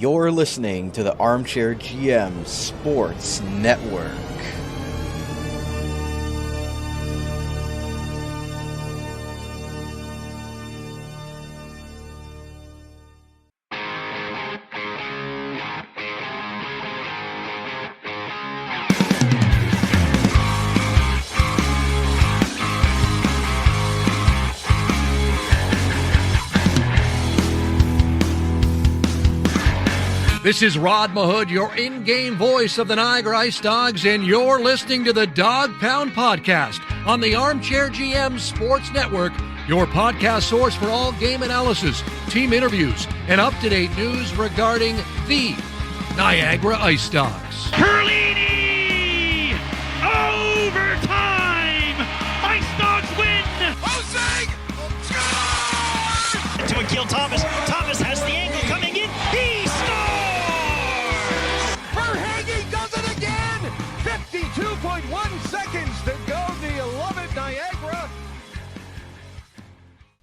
You're listening to the Armchair GM Sports Network. This is Rod Mahood, your in-game voice of the Niagara IceDogs, and you're listening to the Dog Pound Podcast on the Armchair GM Sports Network, your podcast source for all game analysis, team interviews, and up-to-date news regarding the Niagara IceDogs. Perlini! Overtime! IceDogs win! Hosing! Score! To Akil Thomas. Thomas has the angle coming in. He scores! 52.1 seconds to go. Do you love it, Niagara?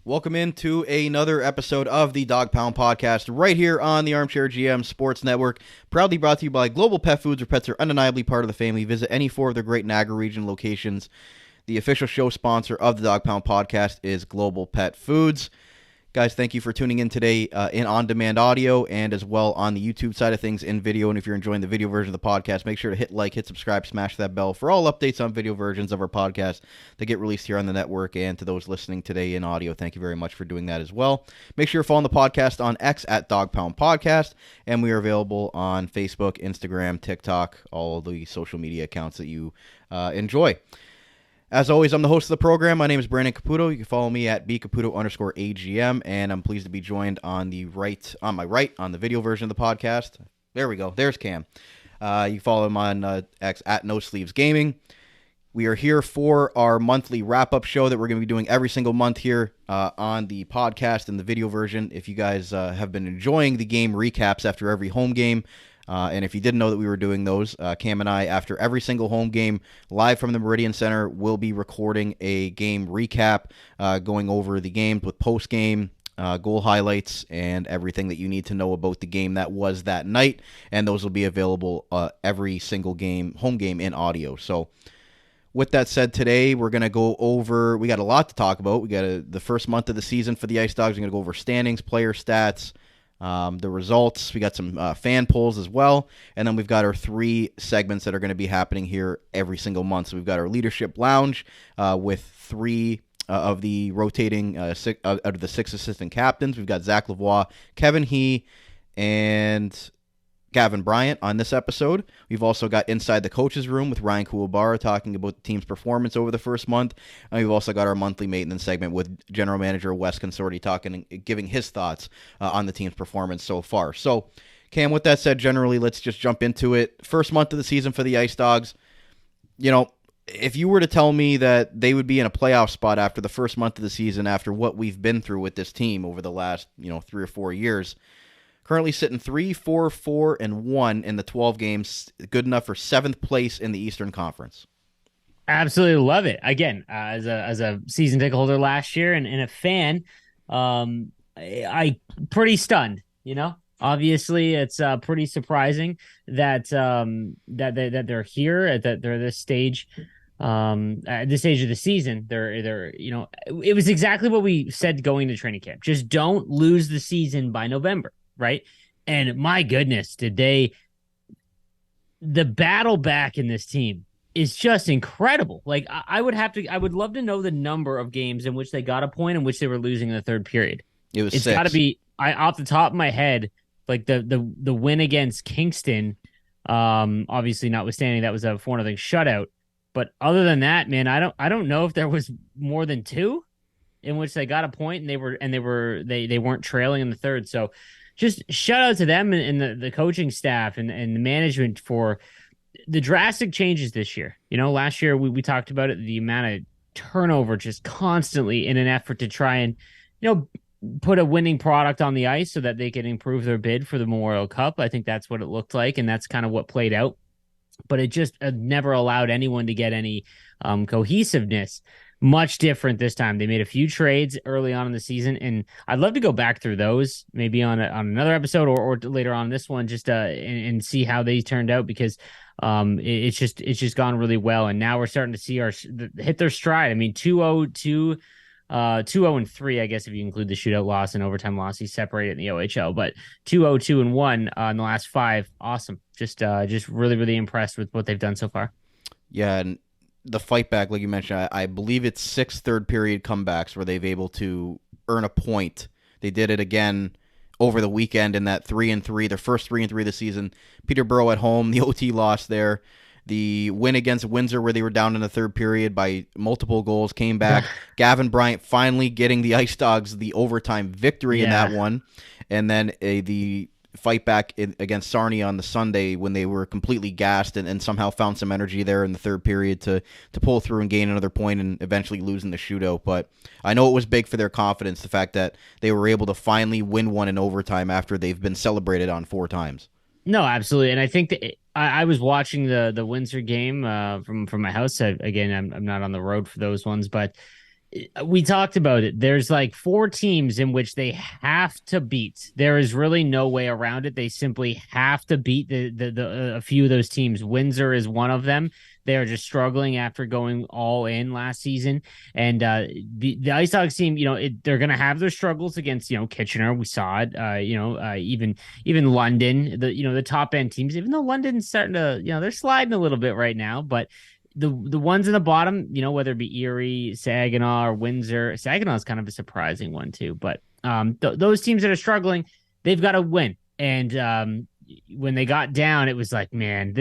Welcome into another episode of the Dog Pound Podcast right here on the Armchair GM Sports Network. Proudly brought to you by Global Pet Foods, where pets are undeniably part of the family. Visit any four of their great Niagara region locations. The official show sponsor of the Dog Pound Podcast is Global Pet Foods. Guys, thank you for tuning in today in on-demand audio and as well on the YouTube side of things in video. And if you're enjoying the video version of the podcast, make sure to hit like, hit subscribe, smash that bell for all updates on video versions of our podcast that get released here on the network. And to those listening today in audio, thank you very much for doing that as well. Make sure you're following the podcast on X at Dog Pound Podcast. And we are available on Facebook, Instagram, TikTok, all the social media accounts that you enjoy. As always, I'm the host of the program. My name is Brandon Caputo. You can follow me at bcaputo_AGM, and I'm pleased to be joined on my right, on the video version of the podcast. There we go. There's Cam. You can follow him on X at No Sleeves Gaming. We are here for our monthly wrap-up show that we're going to be doing every single month here on the podcast and the video version. If you guys have been enjoying the game recaps after every home game, and if you didn't know that we were doing those, Cam and I, after every single home game, live from the Meridian Center, will be recording a game recap, going over the games with post-game, goal highlights, and everything that you need to know about the game that was that night. And those will be available every single game, home game in audio. So with that said, today we're going to go over, we got a lot to talk about. We got the first month of the season for the IceDogs. We're going to go over standings, player stats, the results. We got some fan polls as well, and then we've got our three segments that are going to be happening here every single month. So we've got our leadership lounge with three of the rotating out of the six assistant captains. We've got Zak Lavoie, Kevin He, and Gavin Bryant on this episode. We've also got Inside the Coaches Room with Ryan Kuwabara talking about the team's performance over the first month. And we've also got our monthly maintenance segment with General Manager Wes Consorti talking and giving his thoughts on the team's performance so far. So, Cam, with that said, generally, let's just jump into it. First month of the season for the IceDogs. You know, if you were to tell me that they would be in a playoff spot after the first month of the season, after what we've been through with this team over the last, 3 or 4 years, currently sitting 3-4-4-1 in the 12 games, good enough for 7th place in the Eastern Conference. Absolutely love it. Again, as a season ticket holder last year and a fan, I pretty stunned. Obviously it's pretty surprising that that they're here, that they're this stage. At this stage of the season, they're it was exactly what we said going to training camp. Just don't lose the season by November. Right. And my goodness, the battle back in this team is just incredible. Like I would love to know the number of games in which they got a point in which they were losing in the third period. It's got to be, off the top of my head, like the win against Kingston, obviously notwithstanding that was a 4-0 shutout. But other than that, man, I don't know if there was more than two in which they got a point and they weren't trailing in the third. So just shout out to them and the coaching staff and the management for the drastic changes this year. Last year we talked about it, the amount of turnover just constantly in an effort to try and, put a winning product on the ice so that they can improve their bid for the Memorial Cup. I think that's what it looked like, and that's kind of what played out. But it just never allowed anyone to get any cohesiveness. much different this time. They made a few trades early on in the season, and I'd love to go back through those maybe on another episode or later on this one, just and see how they turned out, because it's just gone really well, and now we're starting to see hit their stride. I mean, 2-0-2. 2-0-3, I guess, if you include the shootout loss and overtime loss. He's separated in the OHL, but 2-0-2-1 in the last 5. Awesome. Just really, really impressed with what they've done so far. Yeah, and the fight back, like you mentioned, I believe it's 6 third period comebacks where they've able to earn a point. They did it again over the weekend in that 3-3, their first 3-3 of the season. Peterborough at home, the OT loss there. The win against Windsor, where they were down in the third period by multiple goals, came back. Gavin Bryant finally getting the IceDogs the overtime victory in that one. And then the fight back against Sarnia on the Sunday when they were completely gassed and somehow found some energy there in the third period to pull through and gain another point and eventually losing the shootout. But I know it was big for their confidence, the fact that they were able to finally win one in overtime after they've been celebrated on 4 times. No, absolutely. And I think that I was watching the Windsor game from my house. Again, I'm not on the road for those ones, but we talked about it. There's like 4 teams in which they have to beat. There is really no way around it. They simply have to beat a few of those teams. Windsor is one of them. They are just struggling after going all in last season. And the IceDogs team, they're going to have their struggles against, Kitchener. We saw it, even London, the top end teams, even though London's starting to, they're sliding a little bit right now, but the ones in the bottom, whether it be Erie, Saginaw, or Windsor. Saginaw is kind of a surprising one too, but those teams that are struggling, they've got to win. And when they got down, it was like, man,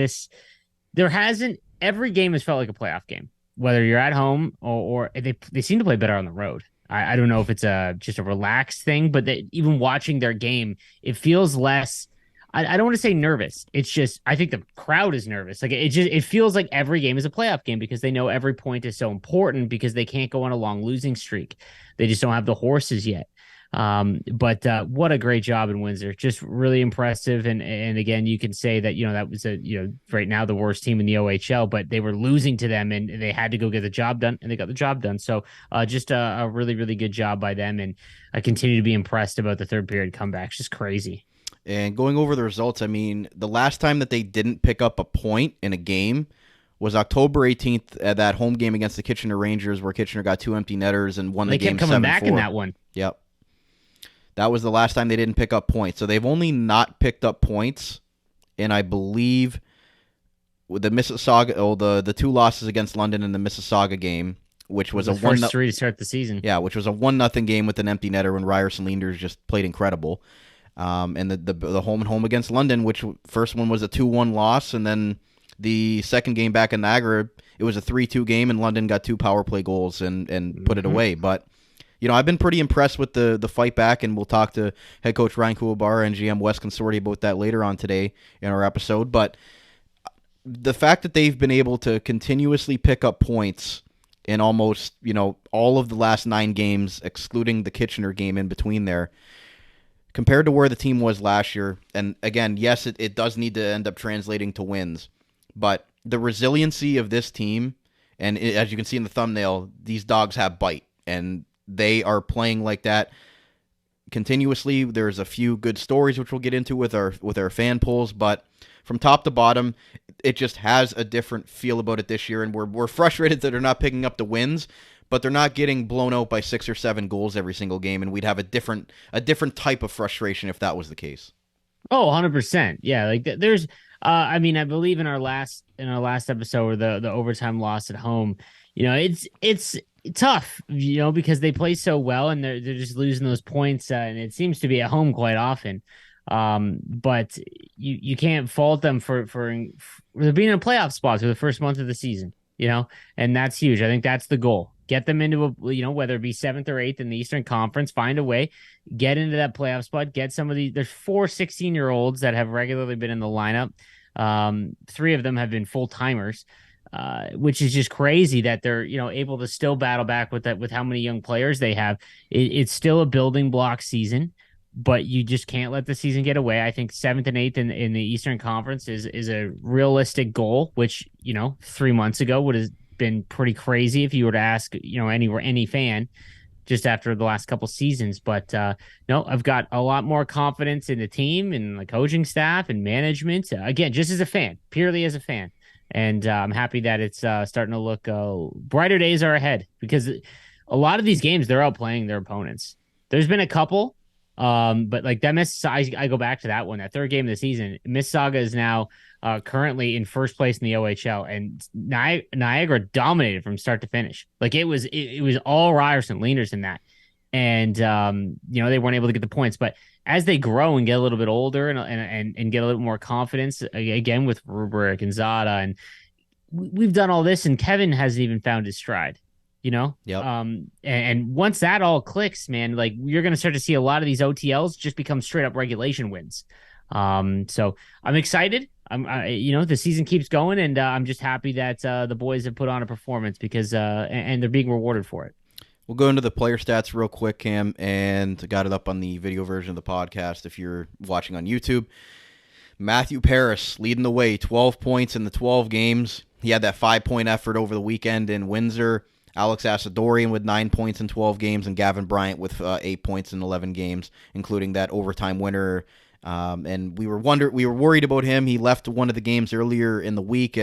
every game has felt like a playoff game, whether you're at home or they seem to play better on the road. I don't know if it's just a relaxed thing, but even watching their game, it feels less. I don't want to say nervous. It's just, I think the crowd is nervous. Like it feels like every game is a playoff game because they know every point is so important because they can't go on a long losing streak. They just don't have the horses yet. But what a great job in Windsor. Just really impressive. And again, you can say that, that was right now the worst team in the OHL, but they were losing to them and they had to go get the job done and they got the job done. So just a really, really good job by them. And I continue to be impressed about the third period comebacks. Just crazy. And going over the results, I mean, the last time that they didn't pick up a point in a game was October 18th at that home game against the Kitchener Rangers, where Kitchener got 2 empty netters and won the game 7-4. They kept coming back in that one. Yep. That was the last time they didn't pick up points. So they've only not picked up points in, I believe, with the Mississauga, the 2 losses against London in the Mississauga game, which was the first 3 to start the season. Yeah, which was a 1-0 game with an empty netter when Ryerson Leanders just played incredible. And the home and home against London, which first one was a 2-1 loss, and then the second game back in Niagara, it was a 3-2 game, and London got 2 power play goals and put it away. But I've been pretty impressed with the fight back, and we'll talk to head coach Ryan Kuwabara and GM Wes Consorti about that later on today in our episode. But the fact that they've been able to continuously pick up points in almost all of the last 9 games, excluding the Kitchener game in between there, compared to where the team was last year, and again, yes, it does need to end up translating to wins, but the resiliency of this team, and as you can see in the thumbnail, these dogs have bite, and they are playing like that continuously. There's a few good stories which we'll get into with our fan polls, but from top to bottom, it just has a different feel about it this year, and we're frustrated that they're not picking up the wins, but they're not getting blown out by 6 or 7 goals every single game, and we'd have a different type of frustration if that was the case. Oh, 100%. Yeah, like there's I believe in our last episode where the overtime loss at home, it's tough, because they play so well and they're just losing those points, and it seems to be at home quite often. But you can't fault them for being in a playoff spot for the first month of the season, and that's huge. I think that's the goal. Get them into whether it be 7th or 8th in the Eastern Conference, find a way, get into that playoff spot, get some of these. There's 4 16-year-olds that have regularly been in the lineup. 3 of them have been full timers, which is just crazy that they're, able to still battle back with that, with how many young players they have. It's still a building block season, but you just can't let the season get away. I think 7th and 8th in the Eastern Conference is a realistic goal, which, 3 months ago would have been pretty crazy if you were to ask, any fan just after the last couple seasons. But no, I've got a lot more confidence in the team and the coaching staff and management. Again, just as a fan, purely as a fan. And I'm happy that it's starting to look brighter days are ahead, because a lot of these games, they're outplaying their opponents. There's been a couple, but like that Mississauga, I go back to that one, that third game of the season. Mississauga is now currently in first place in the OHL, and Niagara dominated from start to finish. Like it was all Ryerson leaners in that, and they weren't able to get the points. But as they grow and get a little bit older and get a little more confidence, again with Rubric and Zada, and we've done all this, and Kevin hasn't even found his stride. Yep. And once that all clicks, man, like you're going to start to see a lot of these OTLs just become straight up regulation wins. So I'm excited. The season keeps going, and I'm just happy that the boys have put on a performance, because and they're being rewarded for it. We'll go into the player stats real quick, Cam, and got it up on the video version of the podcast if you're watching on YouTube. Matthew Paris leading the way, 12 points in the 12 games. He had that 5-point effort over the weekend in Windsor. Alex Asadorian with 9 points in 12 games, and Gavin Bryant with 8 points in 11 games, including that overtime winner. And we were worried about him. He left one of the games earlier in the week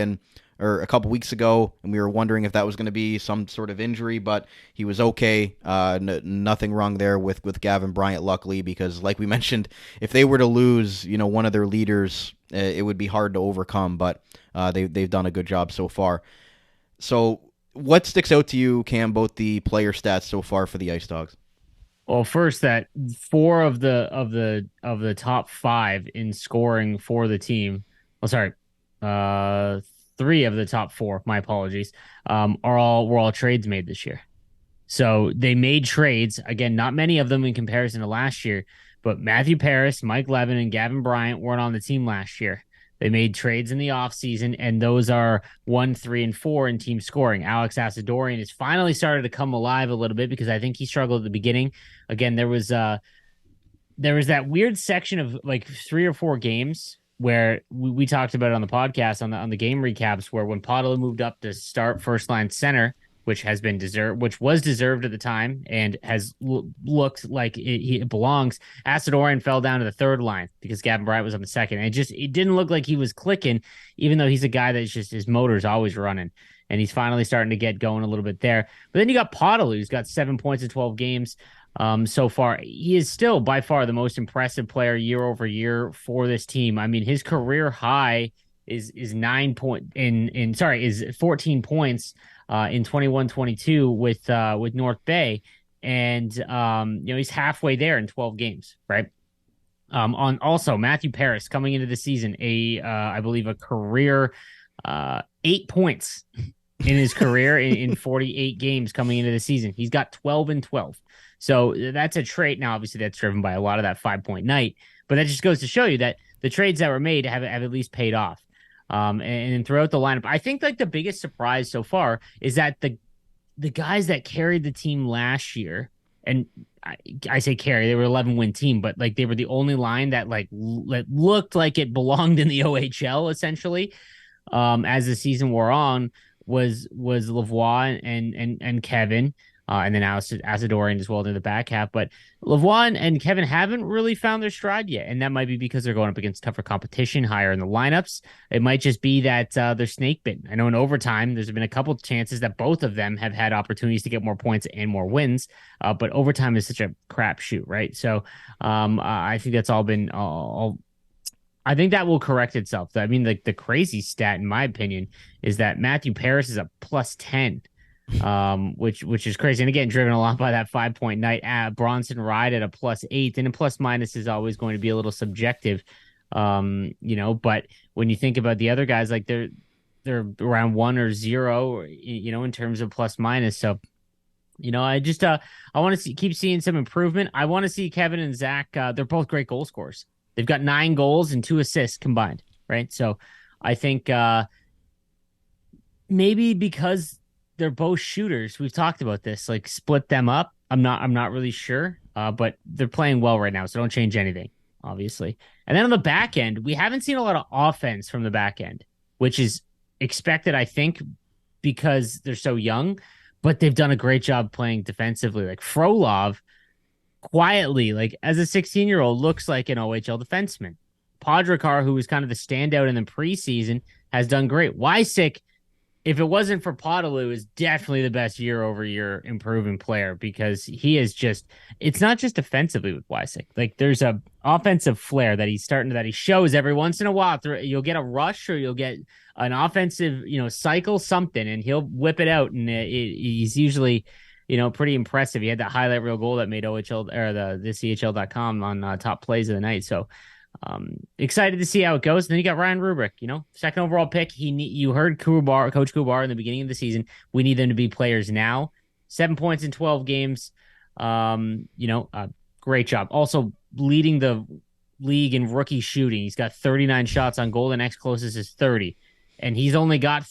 or a couple weeks ago, and we were wondering if that was going to be some sort of injury, but he was okay. Nothing wrong there with Gavin Bryant, luckily, because like we mentioned, if they were to lose, one of their leaders, it would be hard to overcome, but they've done a good job so far. So what sticks out to you, Cam, both the player stats so far for the IceDogs? Well, first, that 4 of the top 5 in scoring for the team. Oh, sorry, 3 of the top 4. My apologies. Were all trades made this year. So they made trades, again, not many of them in comparison to last year, but Matthew Paris, Mike Levin, and Gavin Bryant weren't on the team last year. They made trades in the offseason, and those are 1, 3, and 4 in team scoring. Alex Asadorian has finally started to come alive a little bit, because I think he struggled at the beginning. Again, there was that weird section of like 3 or 4 games where we talked about it on the podcast, on the game recaps, where when Podolo moved up to start first line center, which was deserved at the time and has looked like it belongs. Asadorian fell down to the third line because Gavin Bryant was on the second. And it didn't look like he was clicking, even though he's a guy that's just, his motor's always running. And he's finally starting to get going a little bit there. But then you got Podolo, who's got 7 points in 12 games so far. He is still by far the most impressive player year over year for this team. I mean, his career high is 14 points in 21-22 with North Bay, and he's halfway there in 12 games, right? On also Matthew Paris coming into the season, I believe a career 8 points in his career in 48 games coming into the season. He's got 12 and 12. So that's a trait. Now, obviously, that's driven by a lot of that 5-point night, but that just goes to show you that the trades that were made have at least paid off. And throughout the lineup, I think like the biggest surprise so far is that the guys that carried the team last year, and I say carry, they were 11-win team, but like they were the only line that looked like it belonged in the OHL essentially. As the season wore on, was Lavoie and Kevin. And then Asadorian as well into the back half. But Lavoie and Kevin haven't really found their stride yet. And that might be because they're going up against tougher competition, higher in the lineups. It might just be that they're snake bitten. I know in overtime, there's been a couple of chances that both of them have had opportunities to get more points and more wins. But overtime is such a crapshoot, right? So I think that's all been I think that will correct itself. I mean, the crazy stat, in my opinion, is that Matthew Paris is a +10. Which is crazy, and again driven a lot by that 5-point night. Bronson Ride at a +8, and a plus minus is always going to be a little subjective, but when you think about the other guys, like they're around 1 or 0, in terms of plus minus. So I just I want to keep seeing some improvement. I want to see Kevin and Zach. They're both great goal scorers. They've got 9 goals and 2 assists combined, right? So I think maybe because they're both shooters, we've talked about this, like split them up. I'm not really sure, but they're playing well right now, so don't change anything, obviously. And then on the back end, we haven't seen a lot of offense from the back end, which is expected, I think, because they're so young, but they've done a great job playing defensively. Like Frolov, quietly, like as a 16-year-old, looks like an OHL defenseman. Podrakar, who was kind of the standout in the preseason, has done great. Wysick, if it wasn't for Podolou, is definitely the best year-over-year improving player because he is just, it's not just defensively with Wysick. Like there's a offensive flair that he shows every once in a while. You'll get a rush or you'll get an offensive, cycle, something, and he'll whip it out. And he's usually, pretty impressive. He had that highlight reel goal that made OHL or the CHL.com on top plays of the night. So excited to see how it goes. And then you got Ryan Rubrick, second overall pick. You heard Coach Kuwabara in the beginning of the season. We need them to be players now. 7 points in 12 games. Great job. Also leading the league in rookie shooting. He's got 39 shots on goal. The next closest is 30, and he's only got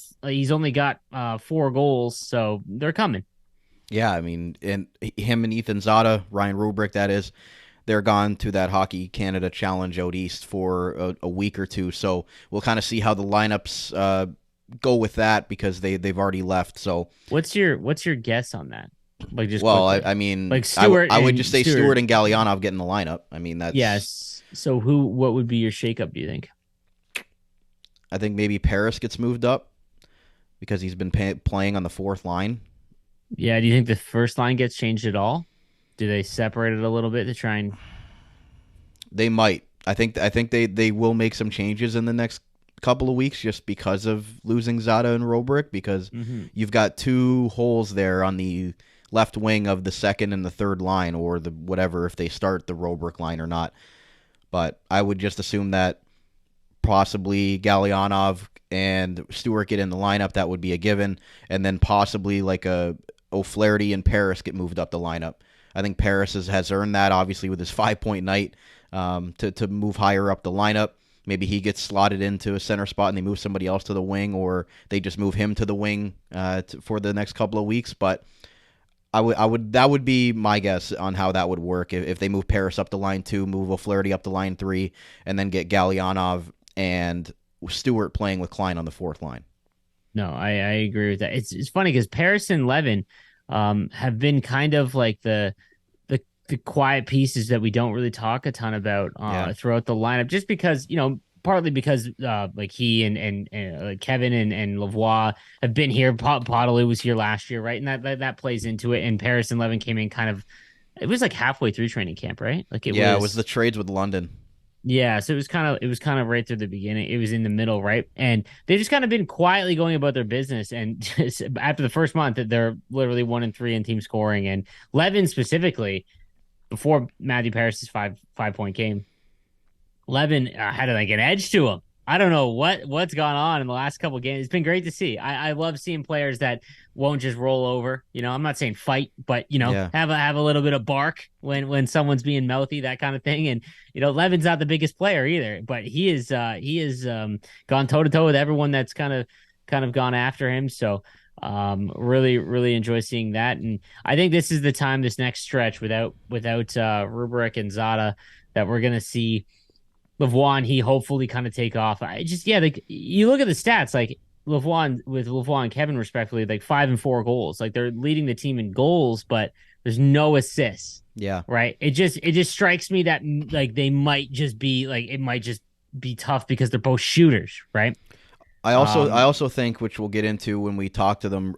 4 goals. So they're coming. Yeah, I mean, and him and Ethan Zada, Ryan Rubrick, that is. They're gone to that Hockey Canada Challenge out east for a week or two, so we'll kind of see how the lineups go with that because they've already left. So what's your guess on that? Like just I mean, like Stewart, I would just say Stewart and Galyanov get in the lineup. I mean, that's yes. So what would be your shakeup? Do you think? I think maybe Paris gets moved up because he's been playing on the fourth line. Yeah. Do you think the first line gets changed at all? Do they separate it a little bit to try and? They might. I think they will make some changes in the next couple of weeks just because of losing Zada and Robrick because you've got 2 holes there on the left wing of the second and the third line or the whatever if they start the Robrick line or not. But I would just assume that possibly Galyanov and Stewart get in the lineup. That would be a given, and then possibly like O'Flaherty and Paris get moved up the lineup. I think Paris has earned that, obviously, with his 5-point night to move higher up the lineup. Maybe he gets slotted into a center spot and they move somebody else to the wing, or they just move him to the wing for the next couple of weeks. But that would be my guess on how that would work if they move Paris up the line 2, move O'Flaherty up the line 3, and then get Galyanov and Stewart playing with Klein on the fourth line. No, I agree with that. It's funny because Paris and Levin have been kind of like the quiet pieces that we don't really talk a ton about throughout the lineup, just because, partly because like he and Kevin and Lavoie have been here. Podolou was here last year, right? And that plays into it. And Paris and Levin came in it was like halfway through training camp, right? Like it was the trades with London. Yeah, so it was kind of right through the beginning. It was in the middle, right? And they just kind of been quietly going about their business. And just after the first month, they're literally 1-3 in team scoring. And Levin specifically, before Matthew Paris' 5-point game, Levin had like an edge to him. I don't know what's gone on in the last couple of games. It's been great to see. I love seeing players that won't just roll over. I'm not saying fight, but have a little bit of bark when someone's being mouthy, that kind of thing. And Levin's not the biggest player either, but he is gone toe to toe with everyone that's kind of gone after him. So really, really enjoy seeing that. And I think this is the time, this next stretch without Rubrick and Zada, that we're gonna see Lavoie and he hopefully kind of take off. Like you look at the stats, like Lavoie and Kevin respectively, like 5 and 4 goals. Like they're leading the team in goals, but there's no assists. Yeah. Right. It just strikes me that like they might just be like, it might just be tough because they're both shooters. Right. I also think, which we'll get into when we talk to them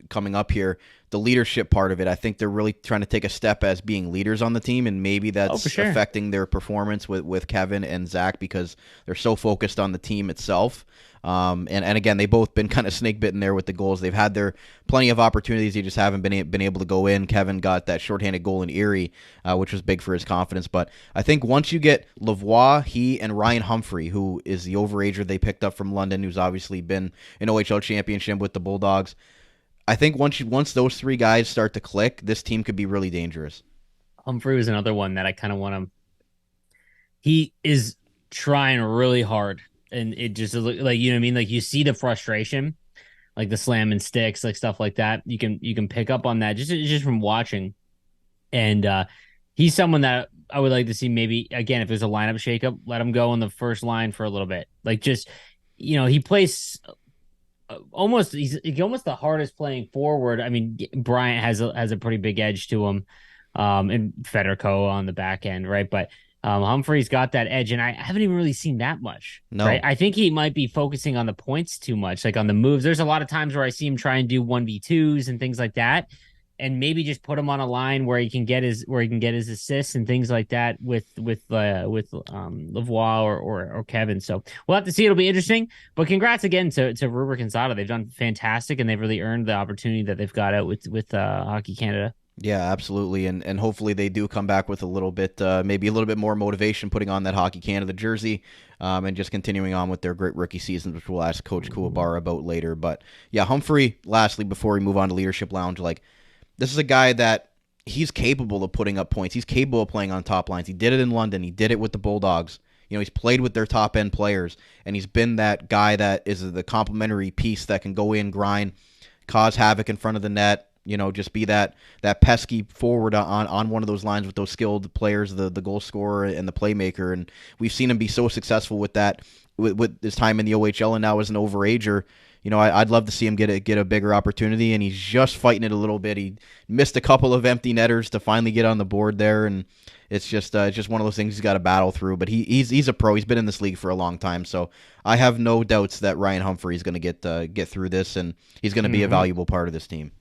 coming up here, the leadership part of it. I think they're really trying to take a step as being leaders on the team, and maybe that's affecting their performance with Kevin and Zach because they're so focused on the team itself. And again, they've both been kind of snake bitten there with the goals. They've had their plenty of opportunities. They just haven't been able to go in. Kevin got that shorthanded goal in Erie, which was big for his confidence. But I think once you get Lavoie, he and Ryan Humphrey, who is the overager they picked up from London, who's obviously been an OHL championship with the Bulldogs. I think once those 3 guys start to click, this team could be really dangerous. Humphrey was another one that I kind of want to. He is trying really hard. And it just like, what I mean? Like you see the frustration, like the slamming sticks, like stuff like that. You can pick up on that just from watching. And he's someone that I would like to see maybe, again, if there's a lineup shakeup, let him go on the first line for a little bit. Like just, he plays almost he's almost the hardest playing forward. I mean, Bryant has a pretty big edge to him, and Federico on the back end, right? But Humphrey's got that edge, and I haven't even really seen that much. No. Right? I think he might be focusing on the points too much, like on the moves. There's a lot of times where I see him try and do 1v2s and things like that, and maybe just put him on a line where he can get his assists and things like that with Lavoie or Kevin. So we'll have to see. It'll be interesting. But congrats again to Rubric and Sada. They've done fantastic, and they've really earned the opportunity that they've got out with Hockey Canada. Yeah, absolutely, and hopefully they do come back with a little bit, maybe a little bit more motivation, putting on that Hockey Canada jersey, and just continuing on with their great rookie seasons, which we'll ask Coach Kuwabara about later. But yeah, Humphrey. Lastly, before we move on to Leadership Lounge, this is a guy that he's capable of putting up points. He's capable of playing on top lines. He did it in London. He did it with the Bulldogs. He's played with their top end players, and he's been that guy that is the complementary piece that can go in, grind, cause havoc in front of the net. Just be that pesky forward on one of those lines with those skilled players, the goal scorer and the playmaker. And we've seen him be so successful with that, with his time in the OHL and now as an overager. I'd love to see him get a bigger opportunity, and he's just fighting it a little bit. He missed a couple of empty netters to finally get on the board there, and it's just one of those things he's got to battle through. But he's a pro. He's been in this league for a long time, so I have no doubts that Ryan Humphrey is going to get through this, and he's going to be a valuable part of this team.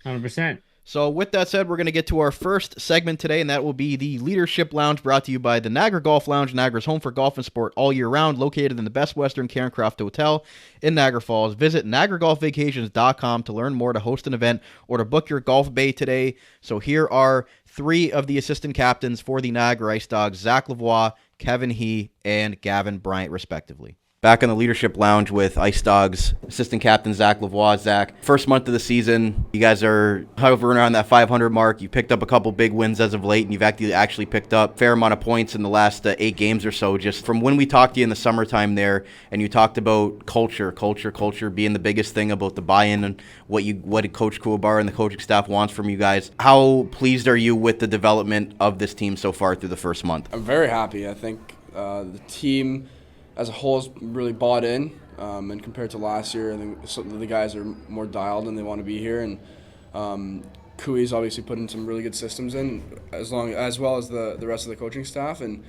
100%. So with that said, we're going to get to our first segment today, and that will be the Leadership Lounge, brought to you by the Niagara Golf Lounge, Niagara's home for golf and sport all year round, located in the Best Western Cairncroft Hotel in Niagara Falls. Visit NiagaraGolfVacations.com to learn more, to host an event, or to book your golf bay today. So here are three of the assistant captains for the Niagara IceDogs: Zak Lavoie, Kevin He, and Gavin Bryant, respectively. Back in the Leadership Lounge with IceDogs assistant captain Zak Lavoie. Zak, first month of the season, you guys are hovering around that 500 mark. You picked up a couple big wins as of late, and you've actually picked up a fair amount of points in the last 8 games or so. Just from when we talked to you in the summertime there, and you talked about culture being the biggest thing, about the buy-in and what Coach Kuwabara and the coaching staff wants from you guys. How pleased are you with the development of this team so far through the first month? I'm very happy. I think the team as a whole is really bought in, and compared to last year, I think the guys are more dialed and they want to be here. And Kui's obviously put in some really good systems in, as well as the rest of the coaching staff. And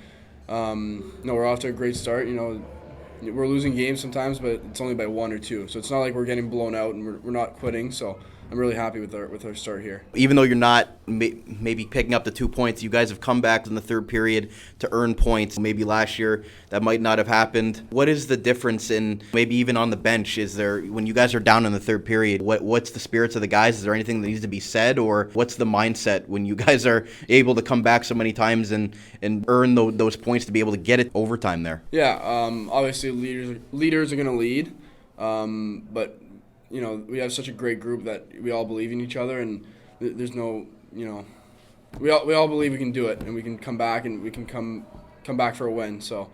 we're off to a great start. We're losing games sometimes, but it's only by 1 or 2, so it's not like we're getting blown out, and we're not quitting. So I'm really happy with our start here. Even though you're not maybe picking up the 2 points, you guys have come back in the third period to earn points. Maybe last year that might not have happened. What is the difference in maybe even on the bench? Is there, when you guys are down in the third period, what's the spirits of the guys? Is there anything that needs to be said, or what's the mindset when you guys are able to come back so many times and earn those points to be able to get it overtime there? Yeah, obviously leaders are going to lead, but we have such a great group that we all believe in each other, and there's no, we all believe we can do it, and we can come back, and we can come back for a win. So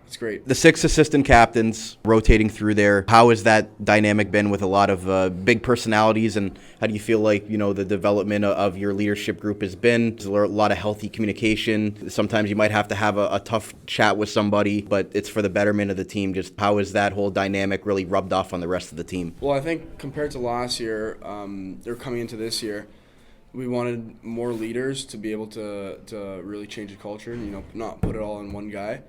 it's great. The 6 assistant captains rotating through there. How has that dynamic been with a lot of big personalities, and how do you feel like the development of your leadership group has been? Is there a lot of healthy communication? Sometimes you might have to have a tough chat with somebody, but it's for the betterment of the team. Just how has that whole dynamic really rubbed off on the rest of the team? Well, I think compared to last year, they're coming into this year, we wanted more leaders to be able to really change the culture and not put it all on one guy.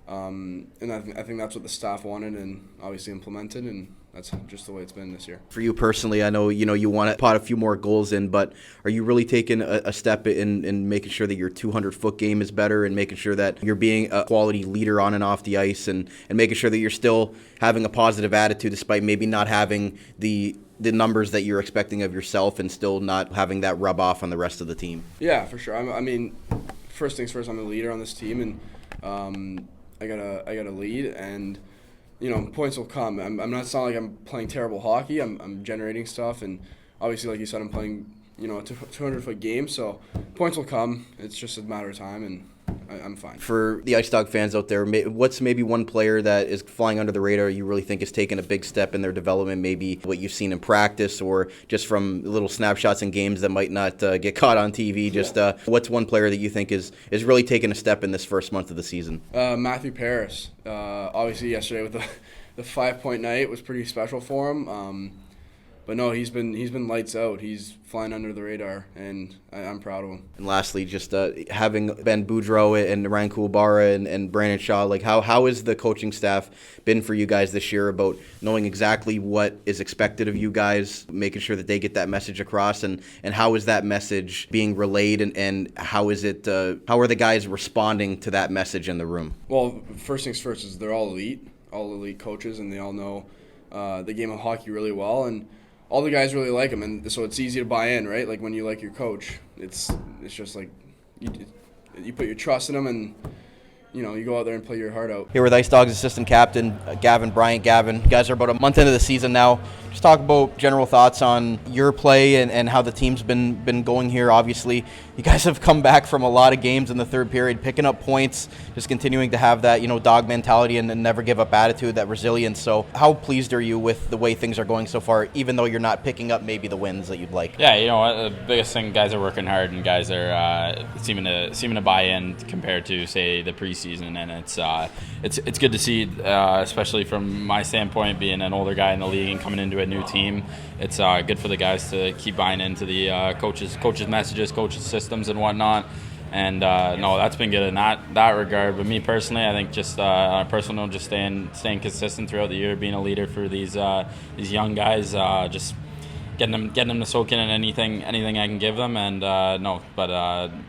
And I think that's what the staff wanted and obviously implemented, and that's just the way it's been this year. For you personally, I know you want to pot a few more goals in, but are you really taking a step in making sure that your 200-foot game is better, and making sure that you're being a quality leader on and off the ice, and making sure that you're still having a positive attitude despite maybe not having the numbers that you're expecting of yourself, and still not having that rub off on the rest of the team? Yeah, for sure. I mean, first things first, I'm a leader on this team, and I gotta lead, and points will come. It's not like I'm playing terrible hockey. I'm generating stuff, and obviously, like you said, I'm playing a 200-foot game, so points will come. It's just a matter of time, and I'm fine. For the IceDog fans out there, what's maybe one player that is flying under the radar you really think has taken a big step in their development, maybe what you've seen in practice or just from little snapshots in games that might not get caught on TV? What's one player that you think is really taking a step in this first month of the season? Matthew Paris. Obviously yesterday with the 5-point night was pretty special for him. But no, he's been lights out. He's flying under the radar, and I'm proud of him. And lastly, just having Ben Boudreau and Ryan Kuwabara and Brandon Shaw, like how has the coaching staff been for you guys this year about knowing exactly what is expected of you guys, making sure that they get that message across, and how is that message being relayed, and how is it how are the guys responding to that message in the room? Well, first things first is they're all elite coaches, and they all know the game of hockey really well, and all the guys really like him, and so it's easy to buy in, right? Like when you like your coach, it's just like you put your trust in him, and you go out there and play your heart out. Here with IceDogs assistant captain Gavin Bryant. Gavin, you guys are about a month into the season now. Just talk about general thoughts on your play and how the team's been going here. Obviously, you guys have come back from a lot of games in the third period, picking up points, just continuing to have that dog mentality and never give up attitude, that resilience. So how pleased are you with the way things are going so far, even though you're not picking up maybe the wins that you'd like? Yeah, the biggest thing, guys are working hard, and guys are seeming to buy in compared to, say, the preseason, and it's good to see, especially from my standpoint, being an older guy in the league and coming into a new team. It's good for the guys to keep buying into the coaches' messages, coaches' systems, and whatnot. And no, that's been good in that regard. But me personally, I think just on a personal note, just staying consistent throughout the year, being a leader for these young guys, just getting them to soak in anything I can give them, and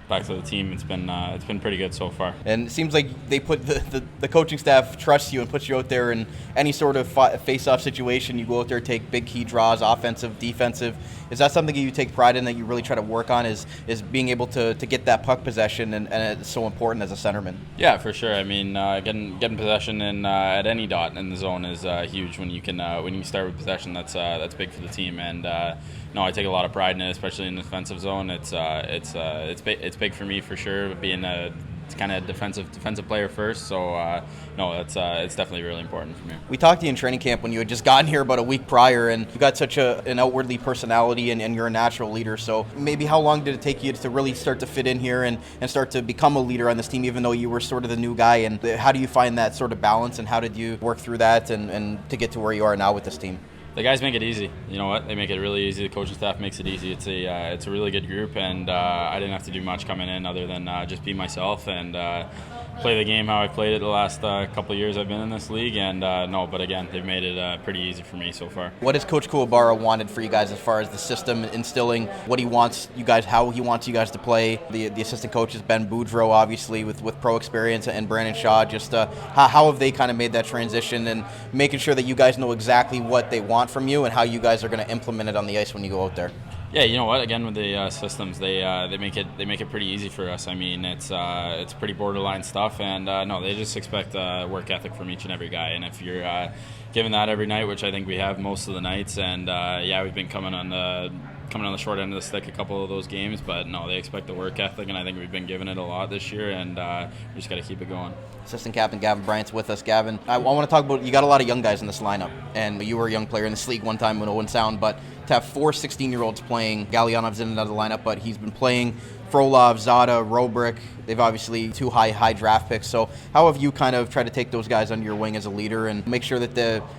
back to the team, it's been pretty good so far. And it seems like they put the coaching staff trusts you and puts you out there in any sort of face-off situation. You go out there, take big key draws, offensive, defensive. Is that something that you take pride in, that you really try to work on, is being able to get that puck possession, and it's so important as a centerman? Yeah, for sure. I mean, getting possession in at any dot in the zone is huge. When you start with possession, that's big for the team. And no, I take a lot of pride in it, especially in the defensive zone. It's big for me for sure, being a kind of defensive player first. So no, it's definitely really important for me. We talked to you in training camp when you had just gotten here about a week prior, and you got such an outwardly personality, and you're a natural leader. So maybe how long did it take you to really start to fit in here and start to become a leader on this team, even though you were sort of the new guy? And how do you find that sort of balance, and how did you work through that and to get to where you are now with this team? The guys make it easy. You know what? They make it really easy. The coaching staff makes it easy. It's a really good group, and I didn't have to do much coming in other than just be myself and play the game how I played it the last couple of years I've been in this league. And but again, they've made it pretty easy for me so far. What has Coach Kuwabara wanted for you guys as far as the system, instilling what he wants you guys, how he wants you guys to play? The assistant coach is Ben Boudreau, obviously with pro experience, and Brandon Shaw. Just how have they kind of made that transition and making sure that you guys know exactly what they want from you and how you guys are going to implement it on the ice when you go out there? Yeah, you know what? Again, with the systems, they make it pretty easy for us. I mean, it's pretty borderline stuff, and no, they just expect work ethic from each and every guy. And if you're given that every night, which I think we have most of the nights, and we've been coming on the short end of the stick a couple of those games, but no, they expect the work ethic, and I think we've been giving it a lot this year, and we just got to keep it going. Assistant captain Gavin Bryant's with us. Gavin, I want to talk about, you got a lot of young guys in this lineup, and you were a young player in this league one time when Owen Sound, but to have 4 16-year-olds playing, Galyanov's in another lineup, but he's been playing Frolov, Zada, Robrick. They've obviously 2 high draft picks. So how have you kind of tried to take those guys under your wing as a leader and make sure that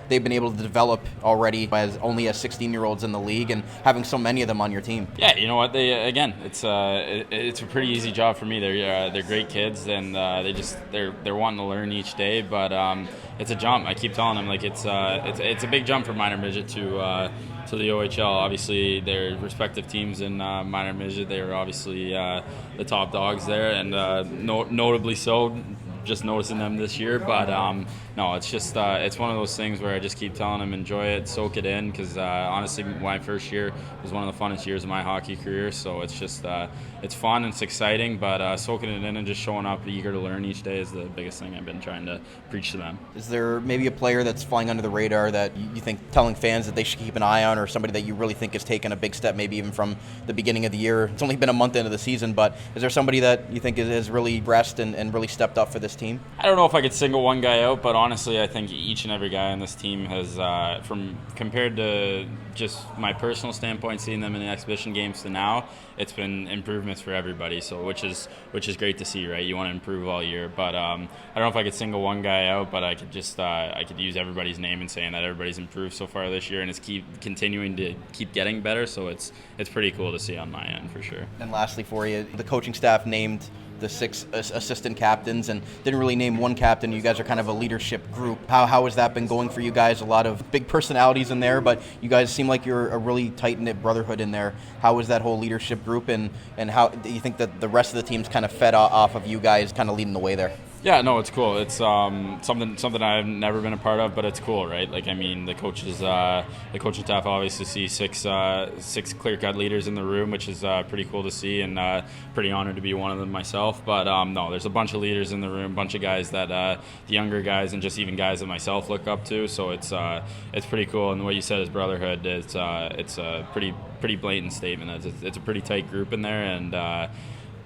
they've been able to develop already as 16-year-olds in the league, and having so many of them on your team? Yeah, you know what? It's a pretty easy job for me. They're great kids, and they're wanting to learn each day. But it's a jump. I keep telling them, like, it's a big jump from minor midget to the OHL. Obviously, their respective teams in minor midget, they were obviously the top dogs there, and notably so. Just noticing them this year, but no, it's just it's one of those things where I just keep telling them, enjoy it, soak it in, because honestly, my first year was one of the funnest years of my hockey career. So it's just it's fun and it's exciting, but soaking it in and just showing up eager to learn each day is the biggest thing I've been trying to preach to them. Is there maybe a player that's flying under the radar that you think telling fans that they should keep an eye on, or somebody that you really think has taken a big step, maybe even from the beginning of the year? It's only been a month into the season, but is there somebody that you think has really progressed and really stepped up for this team? I don't know if I could single one guy out, but honestly, I think each and every guy on this team has, from compared to just my personal standpoint, seeing them in the exhibition games to now, it's been improvements for everybody. So which is great to see, right? You want to improve all year, but I don't know if I could single one guy out, but I could just I could use everybody's name and saying that everybody's improved so far this year, and it's continuing to keep getting better. So it's pretty cool to see on my end for sure. And lastly, for you, the coaching staff named the 6 assistant captains and didn't really name one captain. You guys are kind of a leadership group. How has that been going for you guys? A lot of big personalities in there, but you guys seem like you're a really tight-knit brotherhood in there. How is that whole leadership group, and how do you think that the rest of the team's kind of fed off of you guys kind of leading the way there? Yeah, no, it's cool. It's something I've never been a part of, but it's cool, right? Like, I mean, the coaching staff obviously see six clear-cut leaders in the room, which is pretty cool to see, and pretty honored to be one of them myself. But no, there's a bunch of leaders in the room, a bunch of guys that the younger guys and just even guys that myself look up to. So it's pretty cool. And what you said is brotherhood. It's a pretty blatant statement. It's a pretty tight group in there, and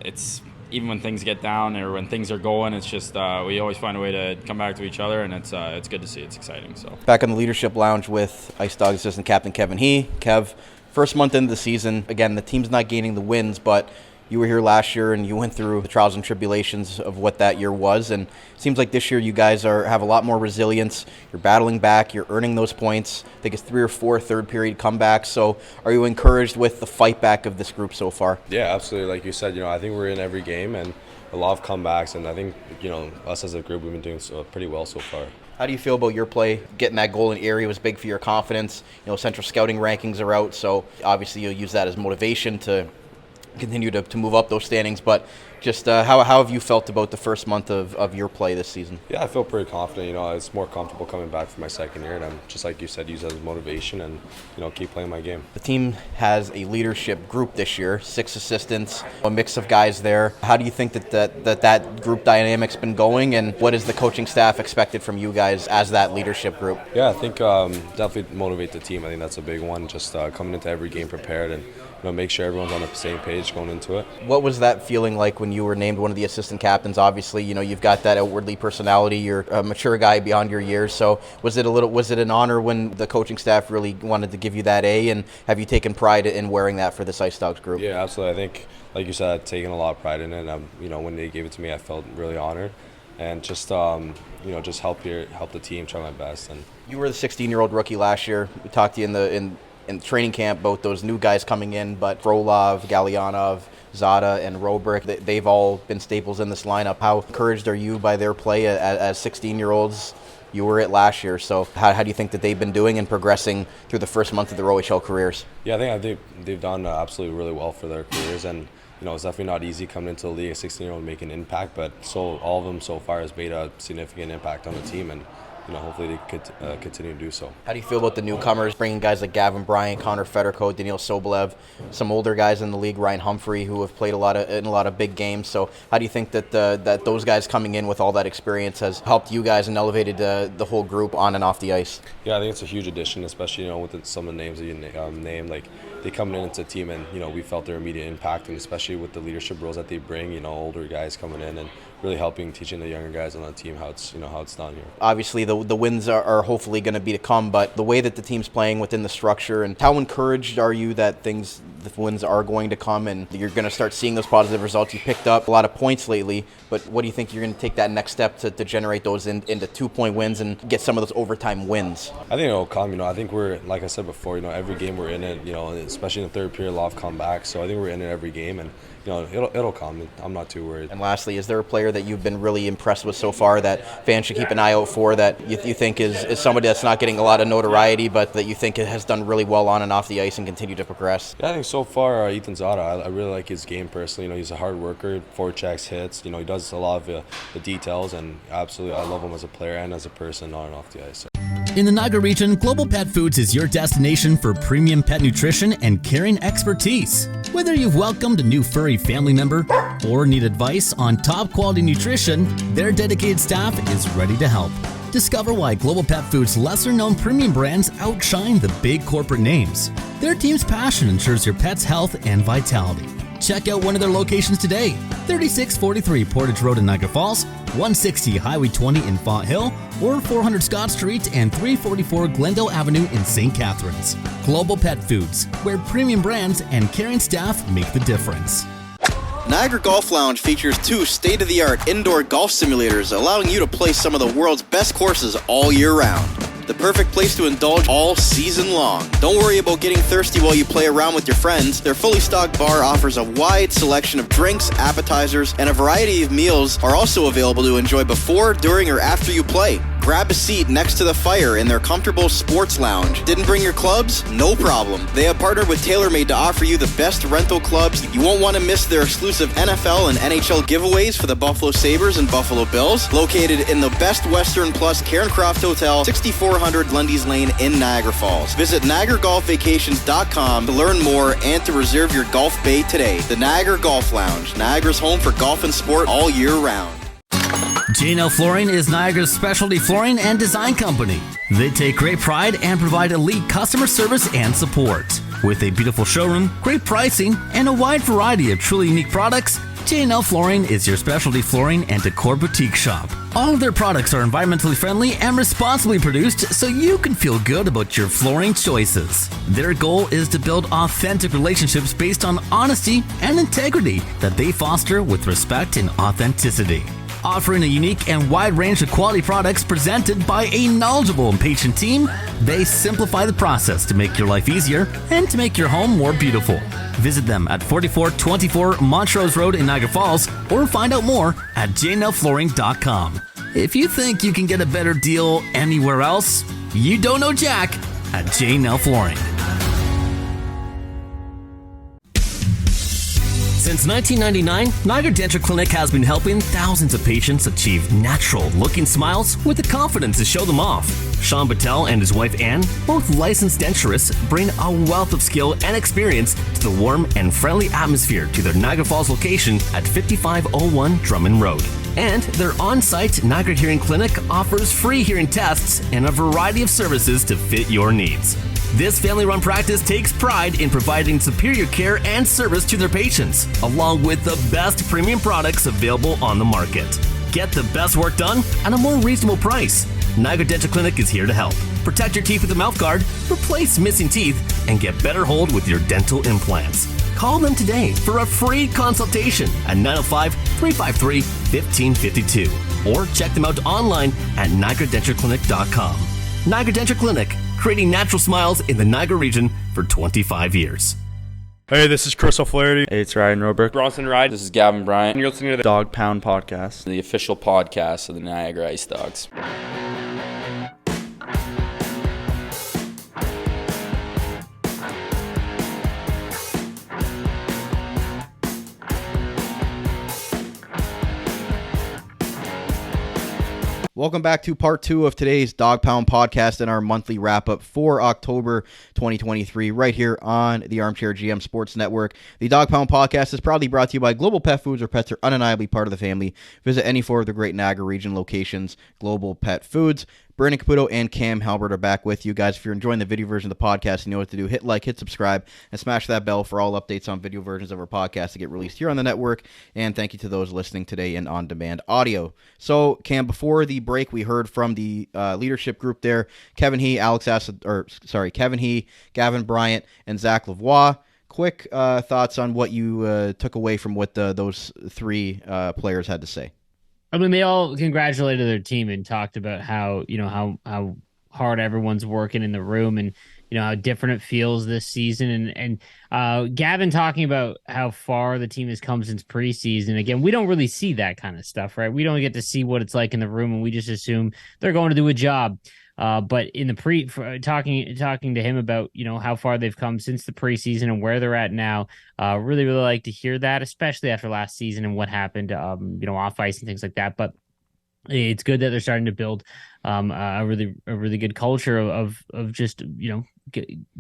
it's. Even when things get down or when things are going, it's just we always find a way to come back to each other, and it's good to see. It's exciting. So back in the leadership lounge with IceDogs assistant captain Kevin He. Kev, first month into the season, again, the team's not gaining the wins, but you were here last year and you went through the trials and tribulations of what that year was, and it seems like this year you guys have a lot more resilience. You're battling back, you're earning those points. I think it's 3 or 4 third period comebacks. So are you encouraged with the fight back of this group so far? Yeah, absolutely. Like you said, I think we're in every game and a lot of comebacks, and I think us as a group, we've been doing pretty well so far. How do you feel about your play? Getting that goal in Erie was big for your confidence. Central scouting rankings are out, so obviously you'll use that as motivation to continue to move up those standings, but just how have you felt about the first month of your play this season? Yeah, I feel pretty confident. It's more comfortable coming back for my second year, and I'm just like you said, use it as motivation and keep playing my game. The team has a leadership group this year, 6 assistants, a mix of guys there. How do you think that group dynamic's been going, and what is the coaching staff expected from you guys as that leadership group? Yeah, I think definitely motivate the team. I think that's a big one. Just coming into every game prepared and make sure everyone's on the same page going into it. What was that feeling like when you were named one of the assistant captains? Obviously, you've got that outwardly personality. You're a mature guy beyond your years. So was it an honor when the coaching staff really wanted to give you that A? And have you taken pride in wearing that for this IceDogs group? Yeah, absolutely. I think, like you said, I've taken a lot of pride in it. When they gave it to me, I felt really honored. And just just help the team, try my best. And you were the 16-year-old rookie last year. We talked to you in training camp about those new guys coming in, but Frolov, Galyanov, Zada, and Robrick, they've all been staples in this lineup. How encouraged are you by their play as 16-year-olds? You were it last year, so how do you think that they've been doing and progressing through the first month of their OHL careers? Yeah, I think they've done absolutely really well for their careers, and it's definitely not easy coming into the league, a 16-year-old making an impact, but all of them so far has made a significant impact on the team, and hopefully they could continue to do so. How do you feel about the newcomers, bringing guys like Gavin Bryant, Connor Fedorko, Daniil Sobolev, some older guys in the league, Ryan Humphrey, who have played in a lot of big games? So how do you think that those guys coming in with all that experience has helped you guys and elevated the whole group on and off the ice? Yeah, I think it's a huge addition, especially with some of the names that you named. Like, they come into the team, and we felt their immediate impact, and especially with the leadership roles that they bring. Older guys coming in and really helping, teaching the younger guys on the team how it's done here. Obviously, the wins are hopefully going to be to come, but the way that the team's playing within the structure, and how encouraged are you that the wins are going to come and you're going to start seeing those positive results? You picked up a lot of points lately, but what do you think you're going to take that next step to generate those into 2-point wins and get some of those overtime wins? I think it'll come. I think we're, like I said before, every game we're in it, especially in the third period, a lot of comebacks. So I think we're in it every game, and it'll come. I'm not too worried. And lastly, is there a player that you've been really impressed with so far that fans should keep an eye out for, that you think is somebody that's not getting a lot of notoriety, but that you think has done really well on and off the ice and continue to progress? Yeah, I think so far Ethan Zada, I really like his game personally. He's a hard worker, forechecks, hits. He does a lot of the details, and absolutely I love him as a player and as a person on and off the ice. In the Niagara region, Global Pet Foods is your destination for premium pet nutrition and caring expertise. Whether you've welcomed a new furry family member or need advice on top quality nutrition, their dedicated staff is ready to help. Discover why Global Pet Foods' lesser-known premium brands outshine the big corporate names. Their team's passion ensures your pet's health and vitality. check out one of their locations today. 3643 Portage Road in Niagara Falls, 160 Highway 20 in Font Hill, or 400 Scott Street and 344 Glendale Avenue in St. Catharines. Global Pet Foods, where premium brands and caring staff make the difference. Niagara Golf Lounge features 2 state-of-the-art indoor golf simulators, allowing you to play some of the world's best courses all year round. The perfect place to indulge all season long. Don't worry about getting thirsty while you play around with your friends. Their fully stocked bar offers a wide selection of drinks, appetizers, and a variety of meals are also available to enjoy before, during, or after you play. Grab a seat next to the fire in their comfortable sports lounge. Didn't bring your clubs? No problem. They have partnered with TaylorMade to offer you the best rental clubs. You won't want to miss their exclusive NFL and NHL giveaways for the Buffalo Sabres and Buffalo Bills. Located in the Best Western Plus Karen Croft Hotel, 6400 Lundy's Lane in Niagara Falls. Visit NiagaraGolfVacations.com to learn more and to reserve your golf bay today. The Niagara Golf Lounge, Niagara's home for golf and sport all year round. J&L Flooring is Niagara's specialty flooring and design company. They take great pride and provide elite customer service and support. With a beautiful showroom, great pricing, and a wide variety of truly unique products, J&L Flooring is your specialty flooring and decor boutique shop. All of their products are environmentally friendly and responsibly produced, so you can feel good about your flooring choices. Their goal is to build authentic relationships based on honesty and integrity that they foster with respect and authenticity. Offering a unique and wide range of quality products presented by a knowledgeable and patient team, they simplify the process to make your life easier and to make your home more beautiful. Visit them at 4424 Montrose Road in Niagara Falls or find out more at jnlflooring.com. If you think you can get a better deal anywhere else, you don't know Jack at J&L Flooring. Since 1999, Niagara Denture Clinic has been helping thousands of patients achieve natural-looking smiles with the confidence to show them off. Sean Battelle and his wife Anne, both licensed denturists, bring a wealth of skill and experience to the warm and friendly atmosphere to their Niagara Falls location at 5501 Drummond Road. And their on-site Niagara Hearing Clinic offers free hearing tests and a variety of services to fit your needs. This family-run practice takes pride in providing superior care and service to their patients, along with the best premium products available on the market. Get the best work done at a more reasonable price. Niagara Dental Clinic is here to help. Protect your teeth with a mouth guard, replace missing teeth, and get better hold with your dental implants. Call them today for a free consultation at 905-353-1552 or check them out online at NiagaraDentureClinic.com. Niagara Denture Clinic, creating natural smiles in the Niagara region for 25 years. Hey, this is Chris O'Flaherty. Hey, it's Ryan Roberk. Bronson Ride. This is Gavin Bryant. And you're listening to the Dog Pound Podcast, the official podcast of the Niagara IceDogs. Welcome back to part 2 of today's Dog Pound podcast and our monthly wrap-up for October 2023 right here on the Armchair GM Sports Network. The Dog Pound podcast is proudly brought to you by Global Pet Foods, where pets are undeniably part of the family. Visit any 4 of the great Niagara region locations. Global Pet Foods. Brandon Caputo and Cam Halbert are back with you guys. If you're enjoying the video version of the podcast, you know what to do. Hit like, hit subscribe, and smash that bell for all updates on video versions of our podcast to get released here on the network. And thank you to those listening today in on-demand audio. So, Cam, before the break, we heard from the leadership group there, Kevin He, Gavin Bryant, and Zak Lavoie. Quick thoughts on what you took away from what those 3 players had to say. I mean, they all congratulated their team and talked about how hard everyone's working in the room and, how different it feels this season. And Gavin talking about how far the team has come since preseason. Again, we don't really see that kind of stuff, right? We don't get to see what it's like in the room, and we just assume they're going to do a job. But in the talking to him about, how far they've come since the preseason and where they're at now, really, really like to hear that, especially after last season and what happened, off ice and things like that. But it's good that they're starting to build a really good culture of just,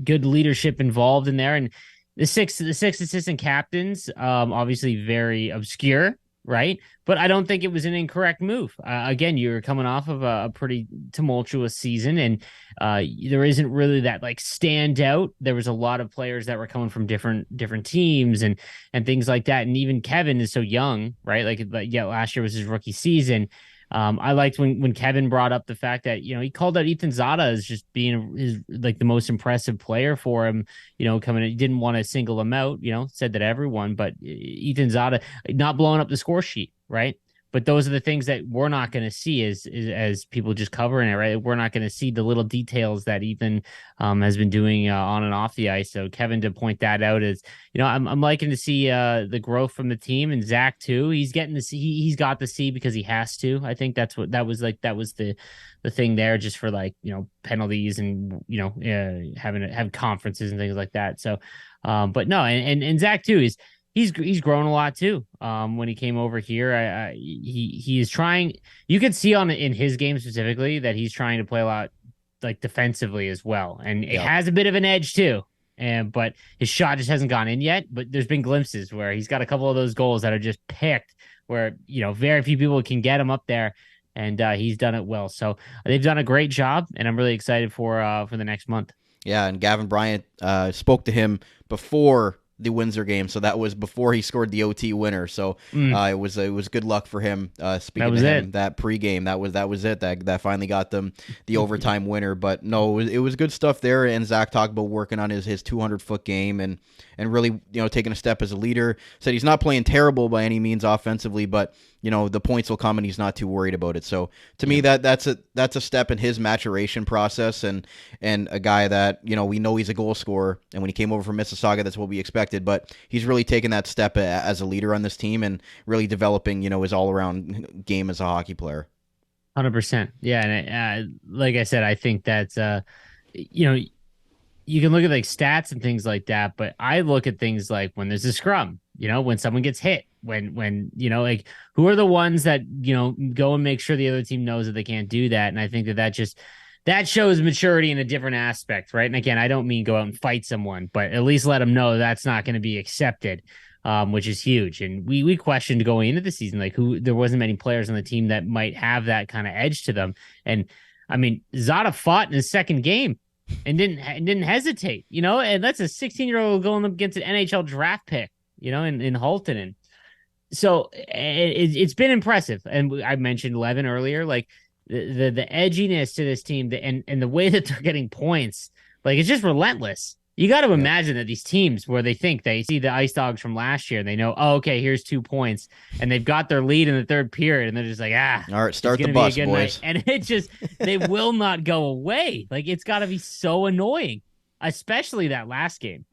good leadership involved in there. And the six assistant captains, obviously very obscure. right? But I don't think it was an incorrect move. Again, you're coming off of a pretty tumultuous season, and there isn't really that like standout. There was a lot of players that were coming from different teams and things like that. And even Kevin is so young, right? Like yeah, last year was his rookie season. I liked when Kevin brought up the fact that, he called out Ethan Zada as just being his like the most impressive player for him, coming in. He didn't want to single him out, said that everyone, but Ethan Zada not blowing up the score sheet, right? But those are the things that we're not going to see as people just covering it, right? We're not going to see the little details that Ethan has been doing on and off the ice. So Kevin, to point that out is, I'm liking to see the growth from the team, and Zach too. He's getting to see. He's got to see because he has to. I think that was the thing there, just for like penalties and having to have conferences and things like that. So, but no, and Zach too is. He's grown a lot too. When he came over here, he is trying. You could see in his game specifically that he's trying to play a lot like defensively as well, and it has a bit of an edge too. But his shot just hasn't gone in yet. But there's been glimpses where he's got a couple of those goals that are just picked, where very few people can get him up there, and he's done it well. So they've done a great job, and I'm really excited for the next month. Yeah, and Gavin Bryant spoke to him before the Windsor game, so that was before he scored the OT winner. So it was good luck for him. Speaking to him, that pregame, that was it. That finally got them the overtime winner. But no, it was good stuff there. And Zach talked about working on his 200-foot game and really taking a step as a leader. Said he's not playing terrible by any means offensively, but the points will come and he's not too worried about it. So to me, that's a step in his maturation process, and a guy that we know he's a goal scorer, and when he came over from Mississauga, that's what we expected. But he's really taken that step as a leader on this team and really developing his all around game as a hockey player. 100%, yeah, and like I said, I think that's you can look at like stats and things like that, but I look at things like when there's a scrum, when someone gets hit, when like who are the ones that go and make sure the other team knows that they can't do that. And I think that shows maturity in a different aspect, right? And again, I don't mean go out and fight someone, but at least let them know that's not going to be accepted, which is huge. And we questioned going into the season like there wasn't many players on the team that might have that kind of edge to them. And I mean, Zada fought in his second game and didn't hesitate, and that's a 16-year-old going up against an NHL draft pick, in Halton. And so it's been impressive. And I mentioned Levin earlier, like the edginess to this team and the way that they're getting points, like it's just relentless. You got to imagine that these teams where they think they see the IceDogs from last year and they know, oh, okay, here's 2 points, and they've got their lead in the third period, and they're just like, all right, start the bus, boys. Night. And it just, they will not go away. Like, it's got to be so annoying, especially that last game,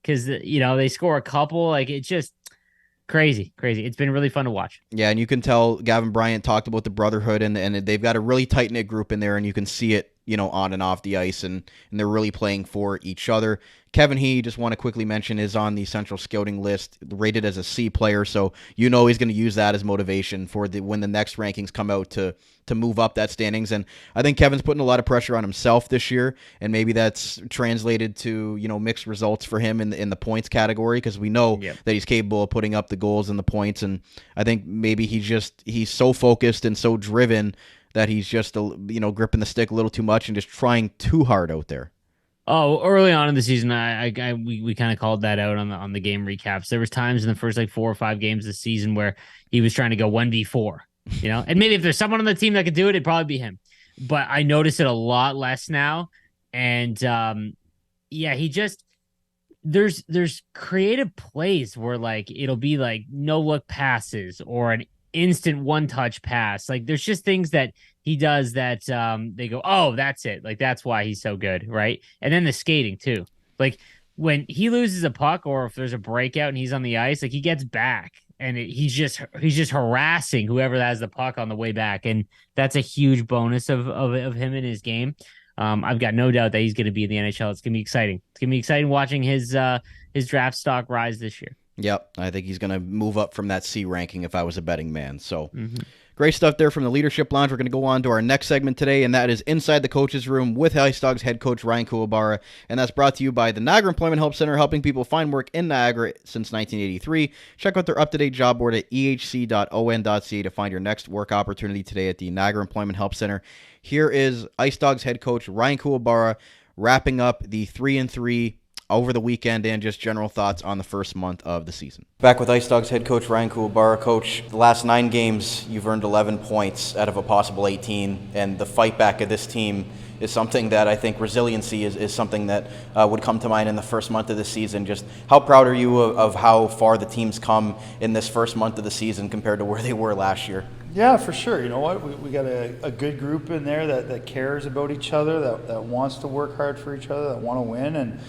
because, they score a couple. Like, it's just crazy. It's been really fun to watch. Yeah, and you can tell Gavin Bryant talked about the brotherhood, and they've got a really tight-knit group in there, and you can see it, on and off the ice, and they're really playing for each other. Kevin He, just want to quickly mention, is on the Central Scouting list, rated as a C player, so he's going to use that as motivation for when the next rankings come out to move up that standings. And I think Kevin's putting a lot of pressure on himself this year, and maybe that's translated to mixed results for him in the points category, because we know that he's capable of putting up the goals and the points. And I think maybe he's so focused and so driven that he's just gripping the stick a little too much and just trying too hard out there. Oh, early on in the season, we kind of called that out on the game recaps. There was times in the first 4 or 5 games this season where he was trying to go 1v4, and maybe if there's someone on the team that could do it, it'd probably be him. But I notice it a lot less now, and he just there's creative plays where like it'll be like no look passes or an instant one-touch pass. Like there's just things that he does that they go, oh, that's it. Like that's why he's so good, right? And then the skating too. Like when he loses a puck or if there's a breakout and he's on the ice, like he gets back and he's just harassing whoever has the puck on the way back, and that's a huge bonus of him in his game. I've got no doubt that he's going to be in the NHL. It's going to be exciting. It's going to be exciting watching his draft stock rise this year. Yep, I think he's going to move up from that C ranking if I was a betting man. So Great stuff there from the Leadership Lounge. We're going to go on to our next segment today, and that is Inside the Coaches Room with IceDogs head coach Ryan Kuwabara, and that's brought to you by the Niagara Employment Help Center, helping people find work in Niagara since 1983. Check out their up-to-date job board at ehc.on.ca to find your next work opportunity today at the Niagara Employment Help Center. Here is IceDogs head coach Ryan Kuwabara wrapping up the 3-3 over the weekend and just general thoughts on the first month of the season. Back with IceDogs head coach Ryan Kuwabara. Coach, the last 9 games, you've earned 11 points out of a possible 18, and the fight back of this team is something that I think resiliency is something that would come to mind in the first month of the season. Just how proud are you of how far the team's come in this first month of the season compared to where they were last year? Yeah, for sure. You know what? We got a good group in there that cares about each other, that wants to work hard for each other, that want to win. And,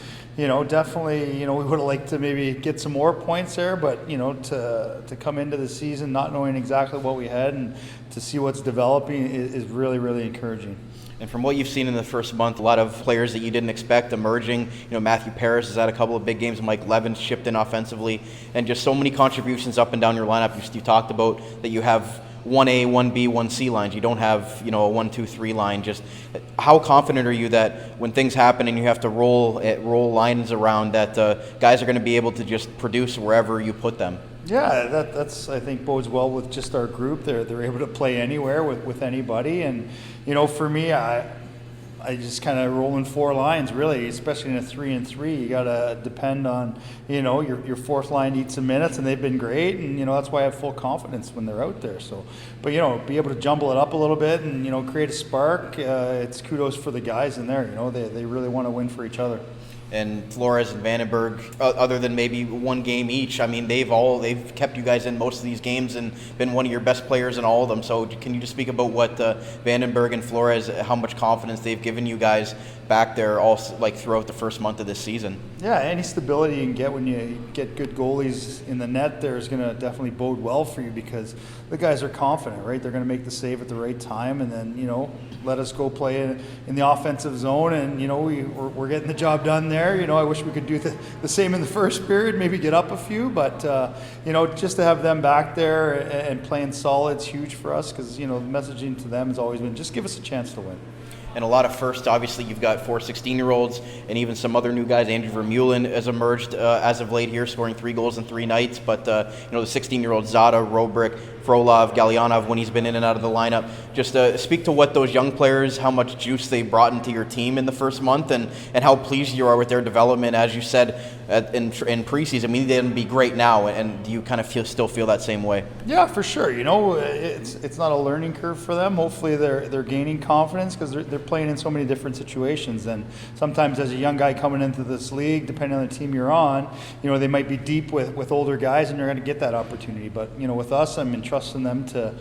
definitely, we would have liked to maybe get some more points there, but, to come into the season not knowing exactly what we had and to see what's developing is really, really encouraging. And from what you've seen in the first month, a lot of players that you didn't expect emerging. Matthew Paris has had a couple of big games. Mike Levin shipped in offensively. And just so many contributions up and down your lineup. You talked about that you have 1A, 1B, 1C lines. You don't have, a 1, 2, 3 line. Just how confident are you that when things happen and you have to roll lines around, that guys are going to be able to just produce wherever you put them? Yeah, that's I think bodes well with just our group. They're able to play anywhere with anybody, and for me, I just kind of roll in 4 lines really, especially in a 3-3. You got to depend on your fourth line needs some minutes, and they've been great, and that's why I have full confidence when they're out there. So, but be able to jumble it up a little bit and create a spark. It's kudos for the guys in there. They really want to win for each other. And Flores and Vandenberg, other than maybe one game each, I mean, they've kept you guys in most of these games and been one of your best players in all of them. So can you just speak about what Vandenberg and Flores, how much confidence they've given you guys back there all throughout the first month of this season? Yeah, any stability you can get when you get good goalies in the net there is going to definitely bode well for you, because the guys are confident, right? They're going to make the save at the right time, and then let us go play in the offensive zone, and we're getting the job done there. I wish we could do the same in the first period, maybe get up a few, but just to have them back there and playing solid is huge for us, because the messaging to them has always been just give us a chance to win. And a lot of firsts. Obviously, you've got 4 16-year-olds and even some other new guys. Andrew Vermeulen has emerged as of late here, scoring 3 goals in 3 nights. But, the 16-year-old Zada, Robrick, Frolov, Galyanov, when he's been in and out of the lineup. Just speak to what those young players, how much juice they brought into your team in the first month, and how pleased you are with their development. As you said in preseason, I mean, they didn't be great now, and do you kind of still feel that same way? Yeah, for sure. It's not a learning curve for them. Hopefully they're gaining confidence, because they're playing in so many different situations. And sometimes as a young guy coming into this league, depending on the team you're on, they might be deep with older guys, and you're going to get that opportunity. But, with us, I'm entrusting them to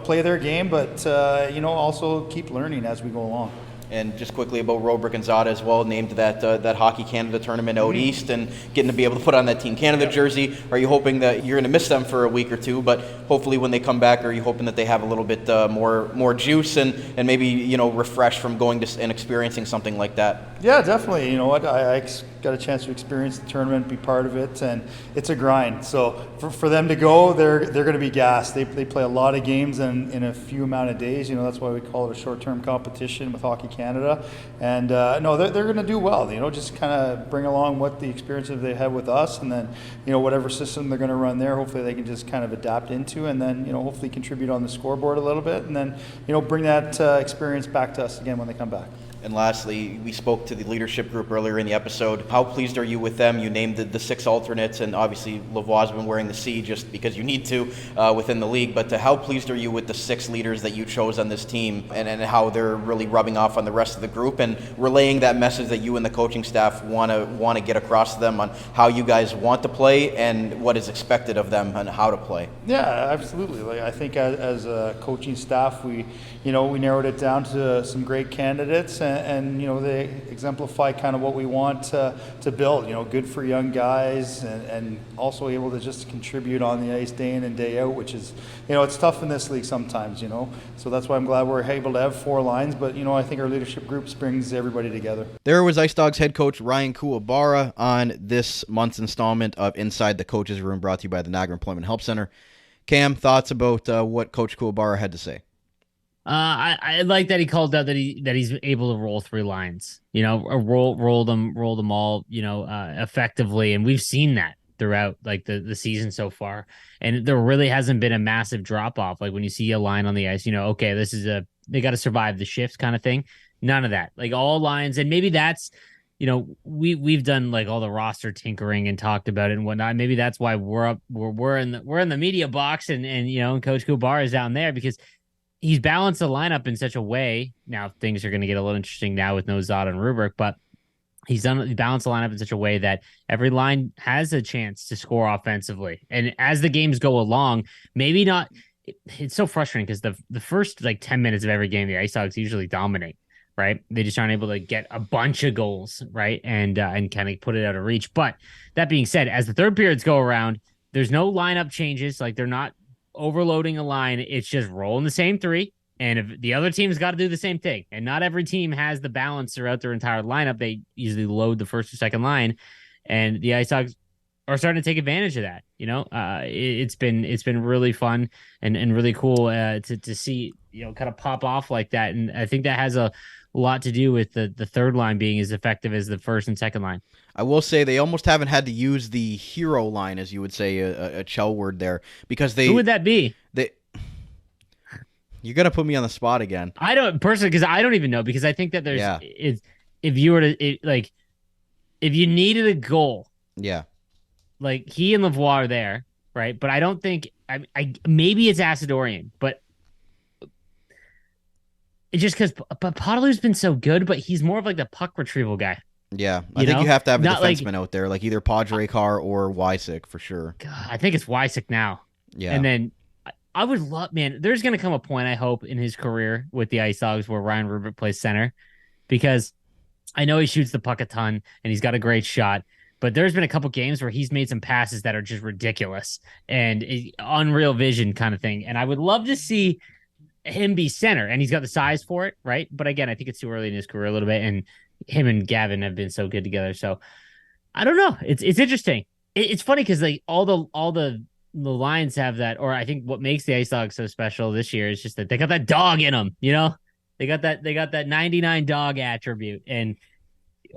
play their game, but, also keep learning as we go along. And just quickly about Robrick and Zada as well, named that Hockey Canada tournament out east and getting to be able to put on that Team Canada jersey. Are you hoping that you're going to miss them for a week or two, but hopefully when they come back, are you hoping that they have a little bit more juice and maybe refreshed from going to and experiencing something like that? Yeah, definitely. You know what? I got a chance to experience the tournament, be part of it, and it's a grind. So for them to go, they're going to be gassed. They play a lot of games in a few amount of days. That's why we call it a short-term competition with Hockey Canada. And no, they're going to do well. Just kind of bring along what the experiences they had with us, and then whatever system they're going to run there, hopefully they can just kind of adapt into, and then hopefully contribute on the scoreboard a little bit, and then bring that experience back to us again when they come back. And lastly, we spoke to the leadership group earlier in the episode. How pleased are you with them? You named the 6 alternates, and obviously Lavoie's been wearing the C just because you need to within the league. But how pleased are you with the 6 leaders that you chose on this team, and how they're really rubbing off on the rest of the group and relaying that message that you and the coaching staff want to get across to them on how you guys want to play and what is expected of them and how to play? Yeah, absolutely. I think as a coaching staff, we narrowed it down to some great candidates, and they exemplify kind of what we want to build. Good for young guys, and also able to just contribute on the ice day in and day out, which is it's tough in this league sometimes. So that's why I'm glad we're able to have 4 lines. But I think our leadership group brings everybody together. There was IceDogs head coach Ryan Kuwabara on this month's installment of Inside the Coaches Room, brought to you by the Niagara Employment Help Center. Cam, thoughts about what Coach Kuwabara had to say? I like that he called out that he's able to roll 3 lines, or roll them all, effectively. And we've seen that throughout like the season so far. And there really hasn't been a massive drop off. Like when you see a line on the ice, okay, they got to survive the shift kind of thing. None of that, like all lines. And maybe that's, we've done like all the roster tinkering and talked about it and whatnot. Maybe that's why we're in the media box and Coach Kuwabara is down there because he's balanced the lineup in such a way. Now things are going to get a little interesting now with no Zod and Rubric, but he balanced the lineup in such a way that every line has a chance to score offensively. And as the games go along, maybe not. It's so frustrating because the first like 10 minutes of every game, the IceDogs usually dominate, right? They just aren't able to get a bunch of goals, right? And kind of put it out of reach. But that being said, as the third periods go around, there's no lineup changes. Like they're not overloading a line. It's just rolling the same 3. And if the other team's got to do the same thing, and not every team has the balance throughout their entire lineup, they usually load the first or second line, and the IceDogs are starting to take advantage of that. It's been really fun and really cool to see kind of pop off like that, and I think that has a lot to do with the third line being as effective as the first and second line. I will say they almost haven't had to use the hero line, as you would say, a Chell word there, because Who would that be? You're gonna put me on the spot again. I don't personally, because I don't even know, because I think that there's if you were to if you needed a goal, like he and Lavoie are there, right? But I don't think I maybe it's Acidorian, but it's just because Pottolu's been so good, but he's more of like the puck retrieval guy. Yeah, I think you have to have a defenseman out there, like either Padre Carr or Wysick for sure. God, I think it's Wysick now. Yeah, and then. I would love, man, there's going to come a point, I hope, in his career with the IceDogs where Ryan Rubric plays center, because I know he shoots the puck a ton and he's got a great shot, but there's been a couple games where he's made some passes that are just ridiculous and unreal vision kind of thing. And I would love to see him be center, and he's got the size for it, right? But again, I think it's too early in his career a little bit, and him and Gavin have been so good together. So I don't know. It's interesting. It's funny because like all the Lions have that, or I think what makes the IceDogs so special this year is just that they got that dog in them, they got that 99 dog attribute, and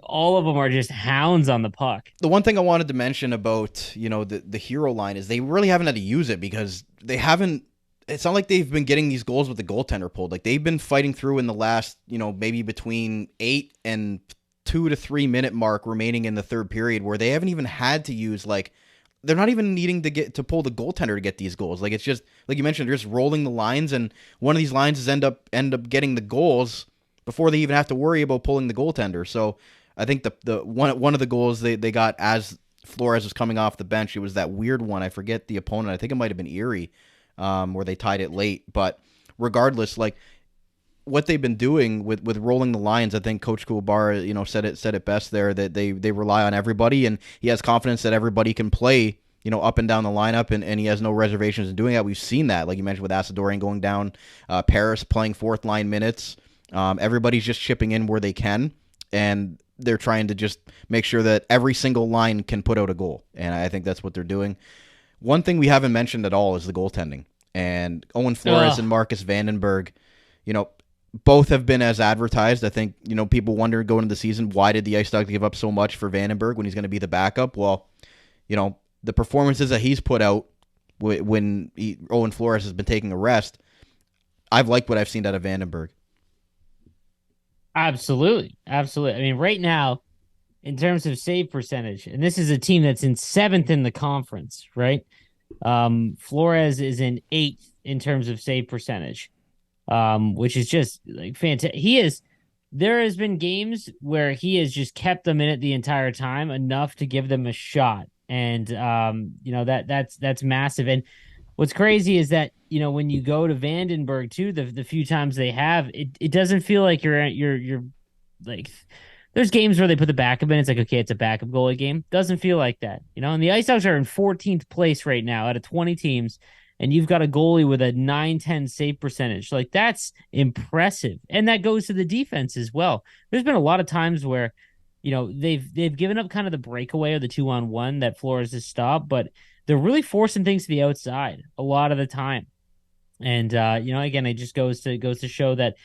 all of them are just hounds on the puck. The one thing I wanted to mention about, the hero line is they really haven't had to use it because they haven't, it's not like they've been getting these goals with the goaltender pulled. Like they've been fighting through in the last, maybe between 8 and 2 to 3 minute mark remaining in the third period where they haven't even had to use they're not even needing to pull the goaltender to get these goals. Like it's just like you mentioned, they're just rolling the lines, and one of these lines is end up getting the goals before they even have to worry about pulling the goaltender. So I think the one of the goals they got as Flores was coming off the bench, it was that weird one. I forget the opponent. I think it might have been Erie, where they tied it late. But regardless, like what they've been doing with rolling the lines, I think Coach Kuwabara, said it best there, that they rely on everybody, and he has confidence that everybody can play, up and down the lineup, and he has no reservations in doing that. We've seen that, like you mentioned, with Acidorian going down, Paris playing fourth line minutes. Everybody's just chipping in where they can, and they're trying to just make sure that every single line can put out a goal, and I think that's what they're doing. One thing we haven't mentioned at all is the goaltending, and Owen Flores and Marcus Vandenberg, both have been as advertised. I think, people wonder going into the season, why did the IceDogs give up so much for Vandenberg when he's going to be the backup? Well, the performances that he's put out when Owen Flores has been taking a rest, I've liked what I've seen out of Vandenberg. Absolutely. I mean, right now, in terms of save percentage, and this is a team that's in 7th in the conference, right? Flores is in 8th in terms of save percentage. Which is just like fantastic. There has been games where he has just kept them in it the entire time, enough to give them a shot. And, that's massive. And what's crazy is that, when you go to Vandenberg too, the few times they have, it doesn't feel like you're like, there's games where they put the backup in. It's like, okay, it's a backup goalie game. Doesn't feel like that, and the IceDogs are in 14th place right now out of 20 teams. And you've got a goalie with a 910 save percentage. Like, that's impressive. And that goes to the defense as well. There's been a lot of times where, they've given up kind of the breakaway or the 2-on-1 that Flores has stopped, but they're really forcing things to the outside a lot of the time. And again, it just goes to show that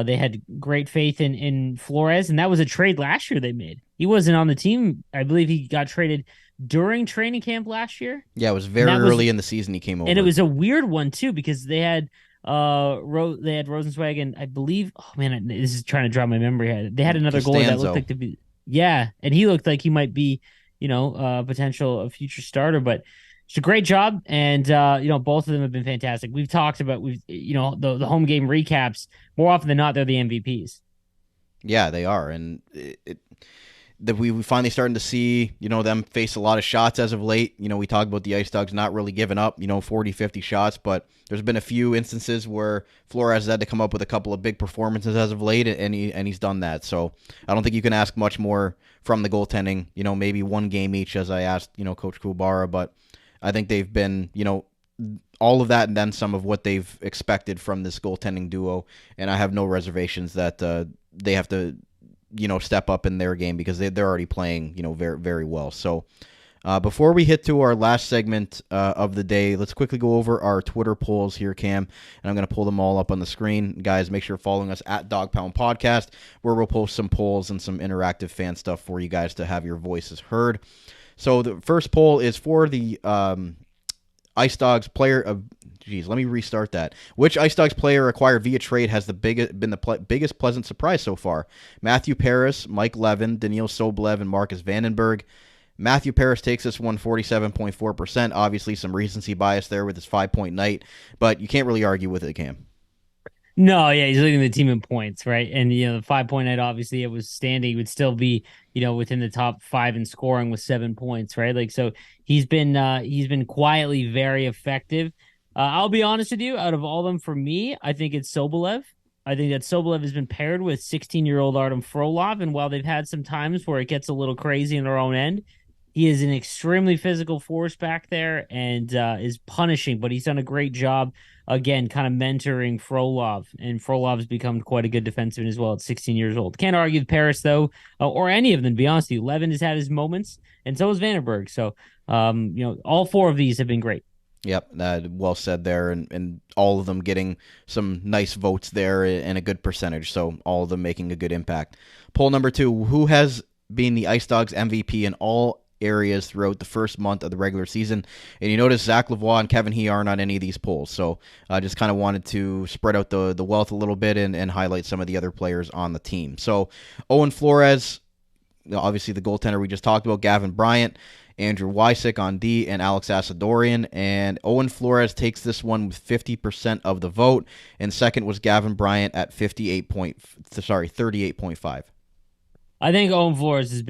they had great faith in Flores, and that was a trade last year they made. He wasn't on the team. I believe he got traded during training camp last year. Yeah, it was very early in the season he came over. And it was a weird one too, because they had Rosenzweig, and I believe, oh man, this is trying to draw my memory. They had another goalie that looked like to be, and he looked like he might be, a future starter, but it's a great job. And, both of them have been fantastic. We've talked about, the home game recaps, more often than not, they're the MVPs. Yeah, they are. And we finally starting to see, them face a lot of shots as of late. We talk about the IceDogs not really giving up, 40, 50 shots, but there's been a few instances where Flores has had to come up with a couple of big performances as of late, and he's done that. So I don't think you can ask much more from the goaltending, maybe one game each, as I asked, Coach Kuwabara, but I think they've been, all of that and then some of what they've expected from this goaltending duo, and I have no reservations that they have to step up in their game, because they're already playing, very, very well. So before we hit to our last segment of the day, let's quickly go over our Twitter polls here, Cam, and I'm going to pull them all up on the screen. Guys, make sure you're following us at Dog Pound Podcast, where we'll post some polls and some interactive fan stuff for you guys to have your voices heard. So the first poll is for the IceDogs player of... let me restart that. Which IceDogs player acquired via trade has been the biggest pleasant surprise so far? Matthew Paris, Mike Levin, Daniil Soblev, and Marcus Vandenberg. Matthew Paris takes this one 47.4%. Obviously, some recency bias there with his 5-point night, but you can't really argue with it, Cam. No, yeah, he's leading the team in points, right? And the 5-point night, obviously, it was standing. He would still be, within the top 5 in scoring with 7 points, right? Like, so he's been quietly very effective. I'll be honest with you, out of all of them, for me, I think it's Sobolev. I think that Sobolev has been paired with 16-year-old Artem Frolov, and while they've had some times where it gets a little crazy in their own end, he is an extremely physical force back there and is punishing, but he's done a great job, again, kind of mentoring Frolov, and Frolov's become quite a good defenseman as well at 16 years old. Can't argue with Paris, though, or any of them, to be honest with you. Levin has had his moments, and so has Vandenberg. So, all 4 of these have been great. Yep, well said there, and all of them getting some nice votes there and a good percentage, so all of them making a good impact. Poll number 2, who has been the IceDogs MVP in all areas throughout the first month of the regular season? And you notice Zak Lavoie and Kevin He aren't on any of these polls, so I just kind of wanted to spread out the wealth a little bit and highlight some of the other players on the team. So Owen Flores, obviously the goaltender we just talked about, Gavin Bryant, Andrew Wysick on D, and Alex Asadorian. And Owen Flores takes this one with 50% of the vote, and second was Gavin Bryant at 38.5. I think Owen Flores is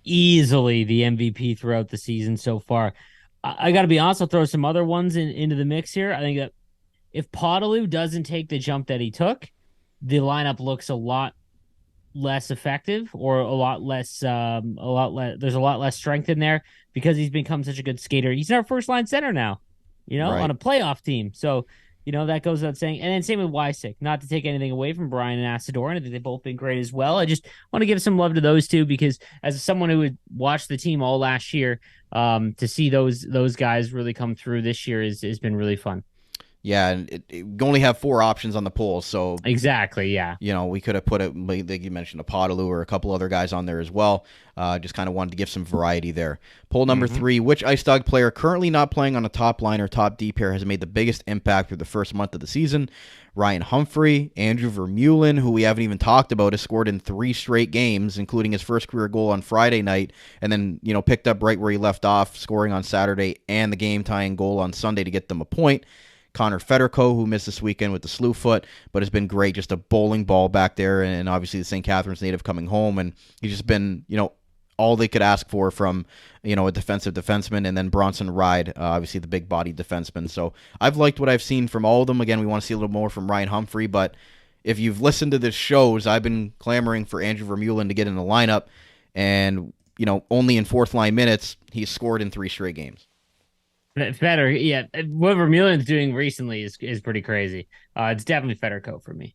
easily the MVP throughout the season so far. I got to be honest, I'll throw some other ones into the mix here. I think that if Podolou doesn't take the jump that he took, the lineup looks a lot less effective, or a lot less. There's a lot less strength in there because he's become such a good skater. He's our first line center now, on a playoff team. So, that goes without saying. And then same with Wysick. Not to take anything away from Brian and Asadorian, I think they've both been great as well. I just want to give some love to those two, because as someone who would watch the team all last year, to see those guys really come through this year has been really fun. Yeah, and we only have 4 options on the poll, so... Exactly, yeah. We could have put, like you mentioned, a Podolou or a couple other guys on there as well. Just kind of wanted to give some variety there. Poll number 3, which IceDog player currently not playing on a top line or top D pair has made the biggest impact through the first month of the season? Ryan Humphrey, Andrew Vermeulen, who we haven't even talked about, has scored in 3 straight games, including his first career goal on Friday night, and then, picked up right where he left off, scoring on Saturday and the game-tying goal on Sunday to get them a point. Connor Federico, who missed this weekend with the slew foot, but has been great, just a bowling ball back there, and obviously the St. Catharines native coming home, and he's just been, all they could ask for from, a defensive defenseman, and then Bronson Ride, obviously the big-bodied defenseman. So I've liked what I've seen from all of them. Again, we want to see a little more from Ryan Humphrey, but if you've listened to this shows, I've been clamoring for Andrew Vermeulen to get in the lineup, and, only in fourth-line minutes, he's scored in 3 straight games. Better, yeah. What Vermeulen's doing recently is pretty crazy. It's definitely Federico for me.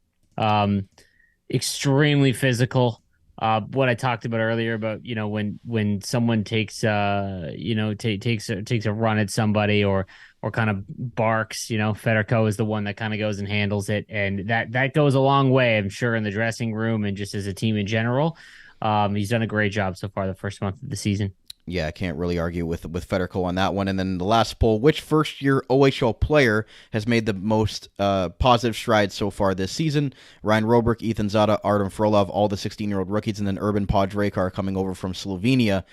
Extremely physical. what I talked about earlier about, when someone takes takes a run at somebody or kind of barks, Federico is the one that kind of goes and handles it, and that goes a long way, I'm sure, in the dressing room and just as a team in general. He's done a great job so far the first month of the season. Yeah, I can't really argue with Federico on that one. And then the last poll, which first-year OHL player has made the most positive strides so far this season? Ryan Robrek, Ethan Zada, Artem Frolov, all the 16-year-old rookies, and then Urban Podrekar coming over from Slovenia,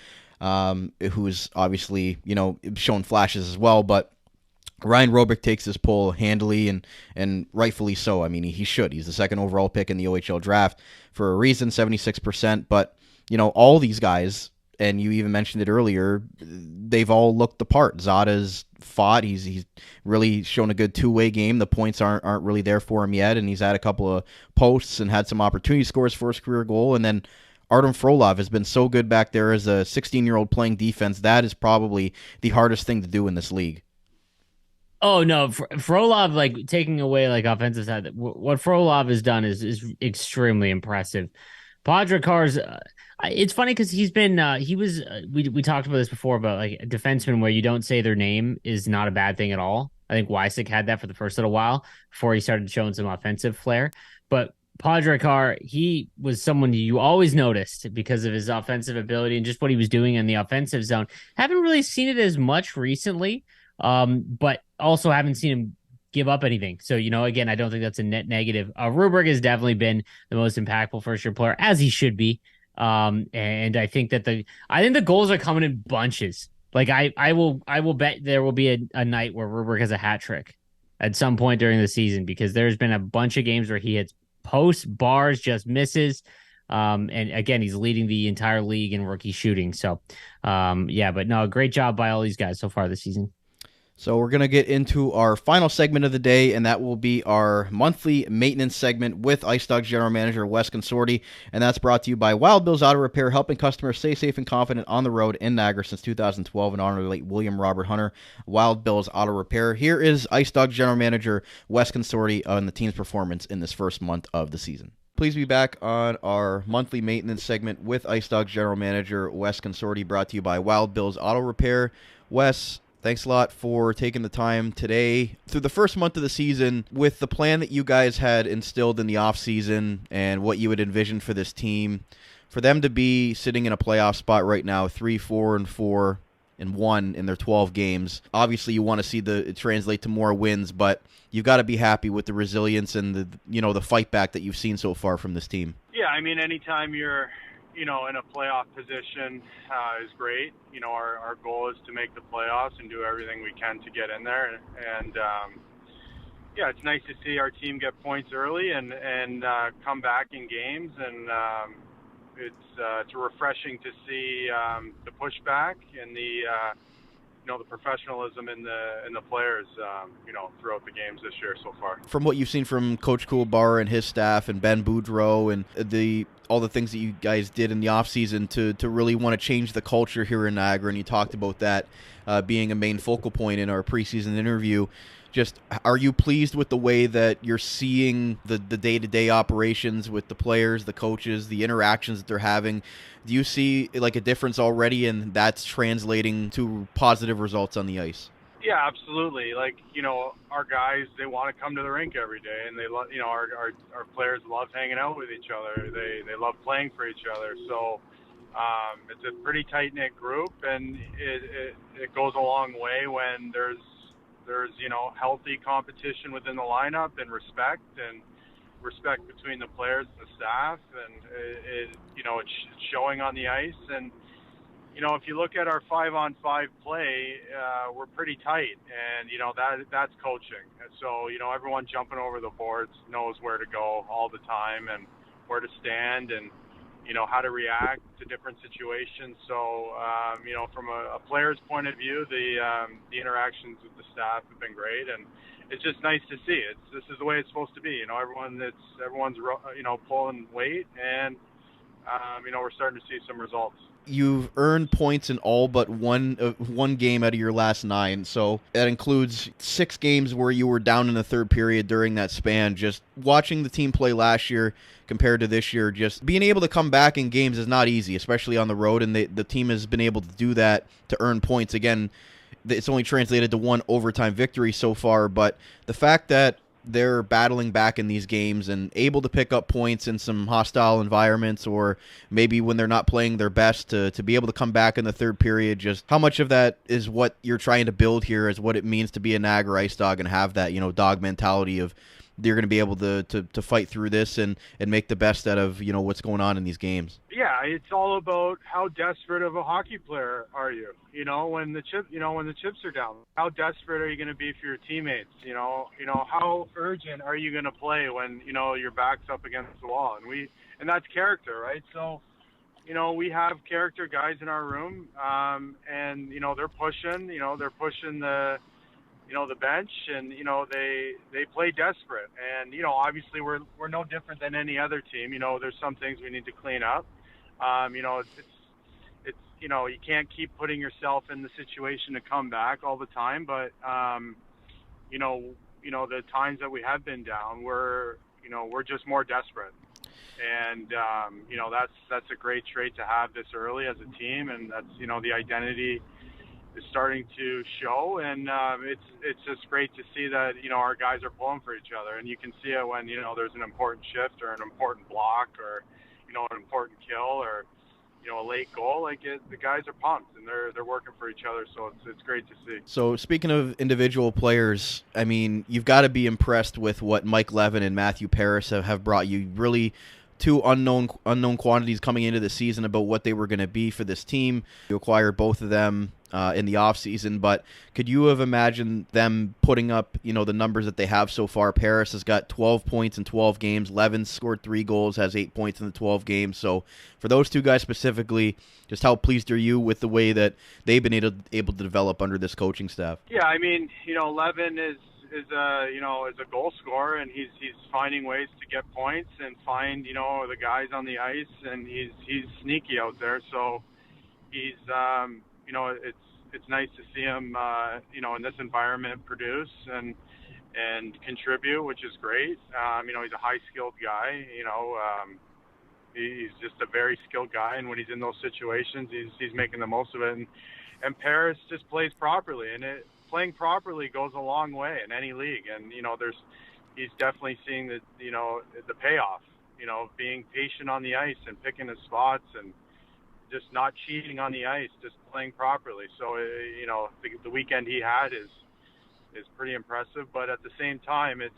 who's obviously, shown flashes as well. But Ryan Robrek takes this poll handily and rightfully so. I mean, he should. He's the second overall pick in the OHL draft for a reason, 76%. But, all these guys, and you even mentioned it earlier, they've all looked the part. Zada's fought. He's really shown a good two-way game. The points aren't really there for him yet, and he's had a couple of posts and had some opportunity scores for his career goal. And then Artem Frolov has been so good back there as a 16-year-old playing defense. That is probably the hardest thing to do in this league. Oh no, Frolov, like, taking away like offensive side, what Frolov has done is extremely impressive. Podrekar's, it's funny because he's been we talked about this before about like a defenseman where you don't say their name is not a bad thing at all. I think Wysick had that for the first little while before he started showing some offensive flair. But Podrekar, he was someone you always noticed because of his offensive ability and just what he was doing in the offensive zone. Haven't really seen it as much recently, but also haven't seen him give up anything. So, again, I don't think that's a net negative. Ruberg has definitely been the most impactful first-year player, as he should be. And I think that the goals are coming in bunches. Like I will bet there will be a night where Ruberg has a hat trick at some point during the season, because there's been a bunch of games where he hits posts, bars, just misses. And again, he's leading the entire league in rookie shooting. So, but no, great job by all these guys so far this season. So we're going to get into our final segment of the day, and that will be our monthly maintenance segment with IceDogs General Manager Wes Consorti, and that's brought to you by Wild Bill's Auto Repair, helping customers stay safe and confident on the road in Niagara since 2012 in honor of the late William Robert Hunter. Wild Bill's Auto Repair. Here is IceDogs General Manager Wes Consorti on the team's performance in this first month of the season. Please be back on our monthly maintenance segment with IceDogs General Manager Wes Consorti, brought to you by Wild Bill's Auto Repair. Wes, thanks a lot for taking the time today. Through the first month of the season, with the plan that you guys had instilled in the offseason and what you had envisioned for this team, for them to be sitting in a playoff spot right now, 3-4-4 and 1 in their 12 games, obviously you want to see it translate to more wins, but you've got to be happy with the resilience and the fight back that you've seen so far from this team. Yeah, I mean, anytime you're in a playoff position is great. Our goal is to make the playoffs and do everything we can to get in there. And it's nice to see our team get points early and come back in games. And it's refreshing to see the pushback and the professionalism in the players, throughout the games this year so far. From what you've seen from Coach Kuwabara and his staff and Ben Boudreau and all the things that you guys did in the offseason to really want to change the culture here in Niagara, and you talked about that being a main focal point in our preseason interview. Just, are you pleased with the way that you're seeing the day-to-day operations with the players, the coaches, the interactions that they're having? Do you see like a difference already, and that's translating to positive results on the ice? Yeah, absolutely. Like, our guys, they want to come to the rink every day, and they love, our players love hanging out with each other. They love playing for each other. So it's a pretty tight-knit group, and it goes a long way when there's healthy competition within the lineup and respect between the players and the staff, and it's showing on the ice. And if you look at our 5-on-5 play, we're pretty tight, and that's coaching. And so everyone jumping over the boards knows where to go all the time and where to stand and how to react to different situations. So from a player's point of view, the interactions with the staff have been great, and it's just nice to see. This is the way it's supposed to be. Everyone's pulling weight, and we're starting to see some results. You've earned points in all but one game out of your last 9. So that includes 6 games where you were down in the third period during that span. Just watching the team play last year compared to this year, just being able to come back in games is not easy, especially on the road, and the team has been able to do that to earn points. Again, it's only translated to 1 overtime victory so far, but the fact that they're battling back in these games and able to pick up points in some hostile environments, or maybe when they're not playing their best, to be able to come back in the third period, just how much of that is what you're trying to build here, is what it means to be a Niagara Ice Dog and have that, dog mentality of they're going to be able to fight through this and make the best out of, what's going on in these games. Yeah, it's all about how desperate of a hockey player are you? When the chips are down, how desperate are you going to be for your teammates? How urgent are you going to play when your back's up against the wall? And that's character, right? So, we have character guys in our room, and they're pushing. They're pushing the bench, and they play desperate. And obviously we're no different than any other team. There's some things we need to clean up. It's you can't keep putting yourself in the situation to come back all the time, but the times that we have been down, we're just more desperate. And that's a great trait to have this early as a team, and that's the identity is starting to show, and it's just great to see that our guys are pulling for each other, and you can see it when there's an important shift or an important block or an important kill or a late goal. The guys are pumped and they're working for each other, so it's great to see. So speaking of individual players, I mean, you've got to be impressed with what Mike Levin and Matthew Paris have brought you. Really, 2 unknown quantities coming into the season about what they were going to be for this team. You acquired both of them in the offseason, but could you have imagined them putting up, the numbers that they have so far? Paris has got 12 points in 12 games. Levin scored 3 goals, has 8 points in the 12 games. So for those 2 guys specifically, just how pleased are you with the way that they've been able to develop under this coaching staff? Yeah, I mean, Levin is a goal scorer, and he's finding ways to get points and find the guys on the ice, and he's sneaky out there. So he's it's nice to see him in this environment produce and contribute, which is great. He's a high skilled guy. He's just a very skilled guy, and when he's in those situations, he's making the most of it. And Paris just plays properly, and playing properly goes a long way in any league. And he's definitely seeing the payoff. Being patient on the ice and picking his spots and just not cheating on the ice, just playing properly. So the weekend he had is pretty impressive. But at the same time, it's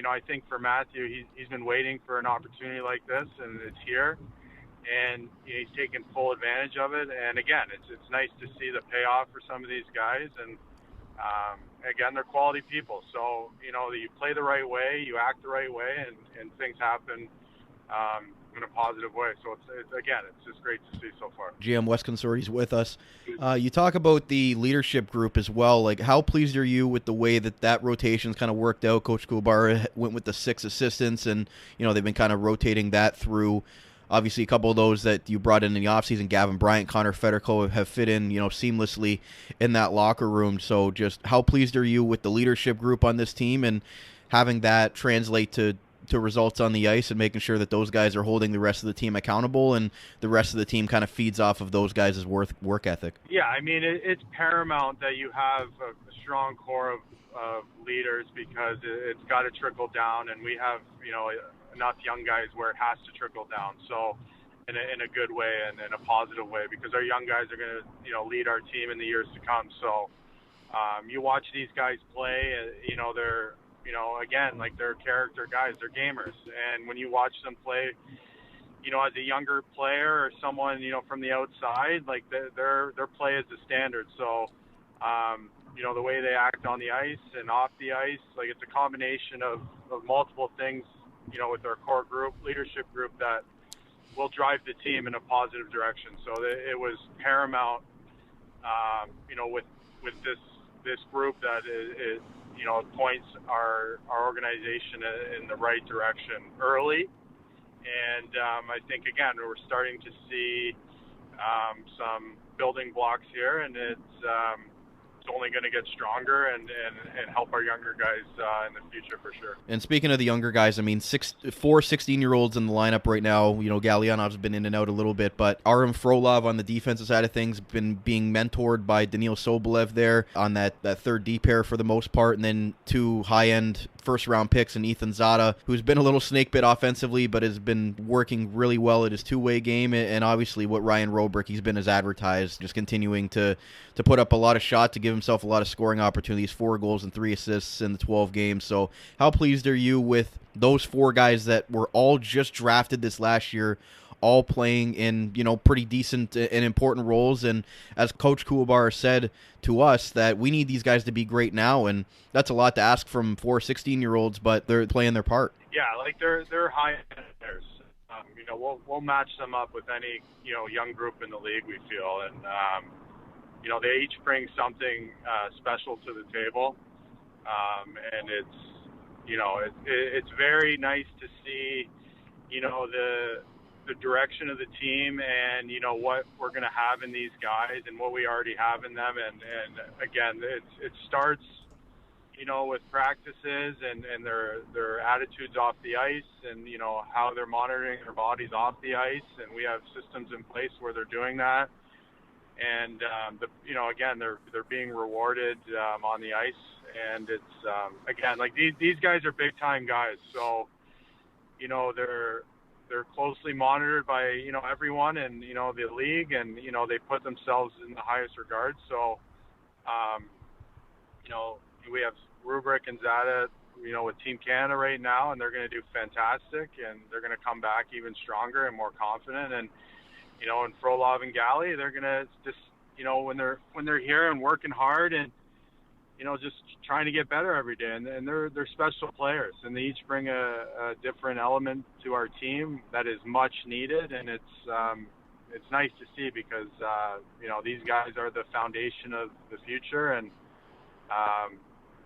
I think for Matthew, he's been waiting for an opportunity like this, and it's here. And he's taken full advantage of it. And again, it's nice to see the payoff for some of these guys. And again, they're quality people. So you play the right way, you act the right way, and things happen in a positive way. So it's just great to see so far. GM Wes Consorti is with us. You talk about the leadership group as well. Like, how pleased are you with the way that rotation's kind of worked out? Coach Kuwabara went with the 6 assistants, and they've been kind of rotating that through. Obviously, a couple of those that you brought in the offseason, Gavin Bryant, Connor Federico, have fit in, seamlessly in that locker room. So just how pleased are you with the leadership group on this team and having that translate to results on the ice and making sure that those guys are holding the rest of the team accountable and the rest of the team kind of feeds off of those guys' work ethic? Yeah, I mean, it's paramount that you have a strong core of leaders, because it's got to trickle down, and we have, enough young guys where it has to trickle down. So in a good way and in a positive way, because our young guys are going to, lead our team in the years to come. So you watch these guys play, they're, again, like, they're character guys, they're gamers. And when you watch them play, as a younger player or someone, from the outside, like, their play is the standard. So, the way they act on the ice and off the ice, like, it's a combination of multiple things, with our core group, leadership group, that will drive the team in a positive direction. So it was paramount, with this group that it points our organization in the right direction early, And I think, again, we're starting to see some building blocks here, and it's only going to get stronger and help our younger guys in the future for sure. And speaking of the younger guys, I mean, 4 16-year-olds in the lineup right now. You know, Galyanov's been in and out a little bit, but Aram Frolov on the defensive side of things been being mentored by Daniil Sobolev there on that third D pair for the most part, and then 2 high-end first-round picks and Ethan Zada, who's been a little snake bit offensively, but has been working really well at his two-way game, and obviously what Ryan Robrick, he's been as advertised, just continuing to put up a lot of shots, to give himself a lot of scoring opportunities, 4 goals and 3 assists in the 12 games. So how pleased are you with those 4 guys that were all just drafted this last year, all playing in, you know, pretty decent and important roles? And as Coach Kuwabara said to us, that we need these guys to be great now, and that's a lot to ask from 4 16-year-olds, but they're playing their part. Yeah, like they're high players. You know, we'll match them up with any, you know, young group in the league, we feel, and you know, they each bring something special to the table, and it's, you know, it's very nice to see, you know, the direction of the team, and you know what we're going to have in these guys and what we already have in them, and again, it starts, you know, with practices and their attitudes off the ice, and you know how they're monitoring their bodies off the ice, and we have systems in place where they're doing that, and you know, again, they're being rewarded on the ice, and it's again, like these guys are big time guys, so you know they're closely monitored by, you know, everyone, and you know, the league, and you know, they put themselves in the highest regard. So you know, we have Rubrick and Zada, you know, with Team Canada right now, and they're going to do fantastic, and they're going to come back even stronger and more confident. And you know, and Frolov and Galley, they're going to just, you know, when they're here and working hard and, you know, just trying to get better every day, and they're special players, and they each bring a different element to our team that is much needed, and it's nice to see, because you know, these guys are the foundation of the future, and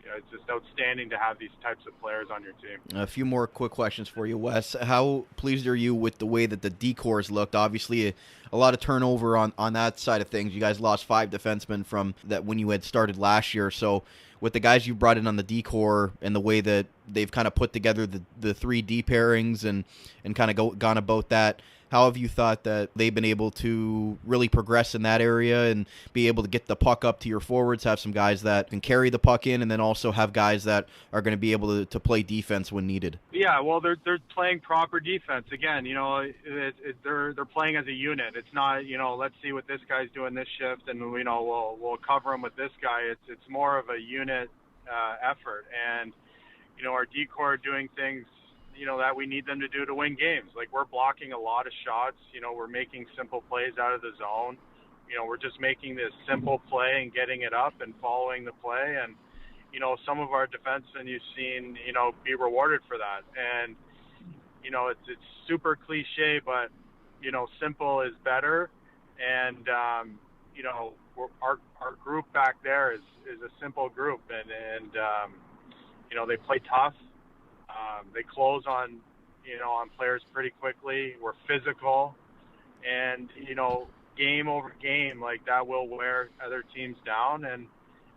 you know, it's just outstanding to have these types of players on your team. A few more quick questions for you, Wes. How pleased are you with the way that the D-cores looked? Obviously, a lot of turnover on that side of things. You guys lost 5 defensemen from that when you had started last year. So with the guys you brought in on the D-core and the way that they've kind of put together the 3 D pairings and kind of gone about that, how have you thought that they've been able to really progress in that area and be able to get the puck up to your forwards, have some guys that can carry the puck in, and then also have guys that are going to be able to play defense when needed? Yeah, well, they're playing proper defense. Again, you know, they're playing as a unit. It's not, you know, let's see what this guy's doing this shift, and you know, we'll cover him with this guy. It's more of a unit effort, and you know, our D-core are doing things, you know, that we need them to do to win games. Like, we're blocking a lot of shots. You know, we're making simple plays out of the zone. You know, we're just making this simple play and getting it up and following the play. And, you know, some of our defensemen you've seen, you know, be rewarded for that. And, you know, it's super cliche, but, you know, simple is better. And, you know, our group back there is a simple group. And you know, they play tough. They close on, you know, on players pretty quickly. We're physical, and you know, game over game, like that will wear other teams down. And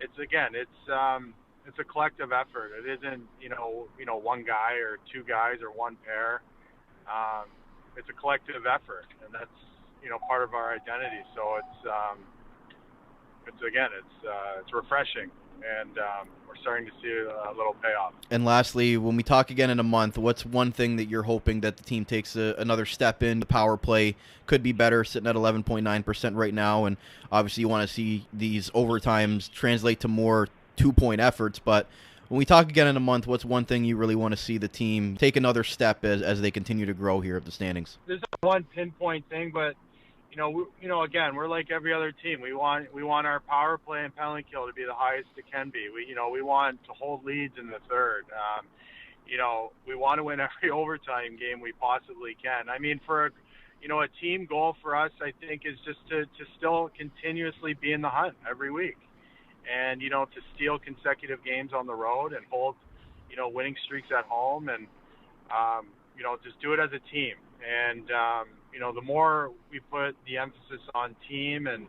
it's a collective effort. It isn't, you know, one guy or 2 guys or one pair. It's a collective effort, and that's, you know, part of our identity. So it's refreshing. And we're starting to see a little payoff. And lastly, when we talk again in a month, what's one thing that you're hoping that the team takes another step in? The power play could be better, sitting at 11.9% right now, and obviously you want to see these overtimes translate to more 2-point efforts. But when we talk again in a month, what's one thing you really want to see the team take another step as they continue to grow here at the standings? There's not one pinpoint thing, but again, we're like every other team. We want our power play and penalty kill to be the highest it can be. We want to hold leads in the third. You know, we want to win every overtime game we possibly can. I mean, for a team goal for us, I think, is just to still continuously be in the hunt every week, and you know, to steal consecutive games on the road and hold, you know, winning streaks at home, and you know, just do it as a team. And the more we put the emphasis on team and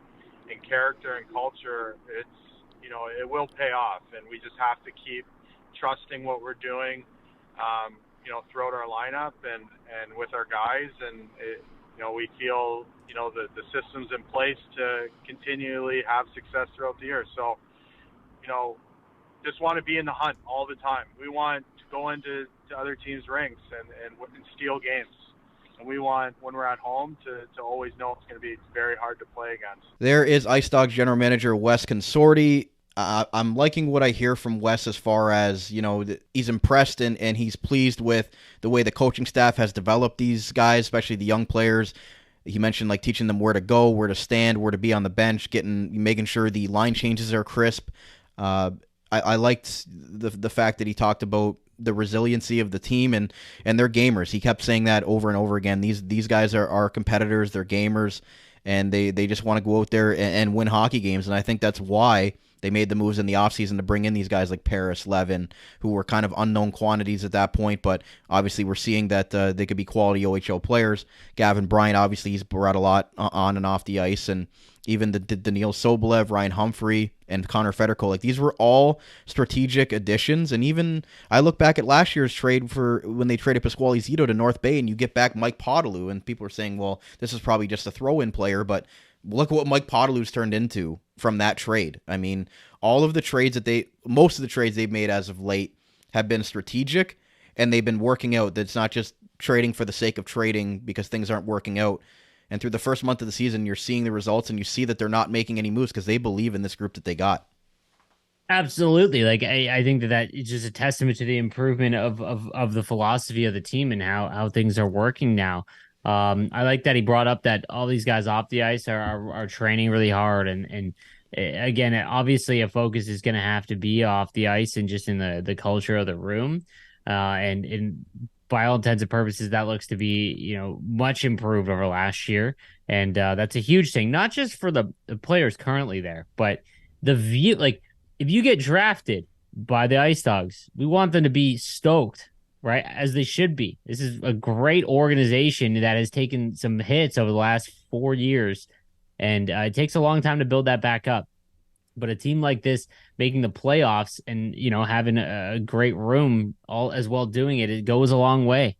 character and culture, it will pay off. And we just have to keep trusting what we're doing, throughout our lineup and with our guys. And we feel the systems in place to continually have success throughout the year. So just want to be in the hunt all the time. We want to go into other teams' rinks and steal games. And we want, when we're at home, to always know it's going to be very hard to play against. There is IceDogs general manager Wes Consorti. I'm liking what I hear from Wes as far as, he's impressed and he's pleased with the way the coaching staff has developed these guys, especially the young players. He mentioned teaching them where to go, where to stand, where to be on the bench, making sure the line changes are crisp. I liked the fact that he talked about the resiliency of the team and they're gamers. He kept saying that over and over again. These guys are competitors, they're gamers, and they just want to go out there and win hockey games. And I think that's why they made the moves in the offseason to bring in these guys like Paris, Levin, who were kind of unknown quantities at that point, but obviously we're seeing that they could be quality OHL players. Gavin Bryant, obviously, he's brought a lot on and off the ice, and even the Daniil Sobolev, Ryan Humphrey, and Connor Federko, these were all strategic additions. And even I look back at last year's trade for when they traded Pasquale Zito to North Bay, and you get back Mike Podolou, and people are saying, well, this is probably just a throw-in player, but look at what Mike Podolou's turned into from that trade. I mean, most of the trades they've made as of late have been strategic, and they've been working out. That's not just trading for the sake of trading because things aren't working out. And through the first month of the season, you're seeing the results, and you see that they're not making any moves because they believe in this group that they got. Absolutely. I think that is just a testament to the improvement of the philosophy of the team and how things are working now. I like that he brought up that all these guys off the ice are training really hard. And again, obviously a focus is going to have to be off the ice and just in the culture of the room. And by all intents and purposes, that looks to be, much improved over last year. And that's a huge thing, not just for the players currently there, but the view. If you get drafted by the IceDogs, we want them to be stoked, right? As they should be. This is a great organization that has taken some hits over the last 4 years, and it takes a long time to build that back up. But a team like this making the playoffs and, having a great room all as well doing it, it goes a long way,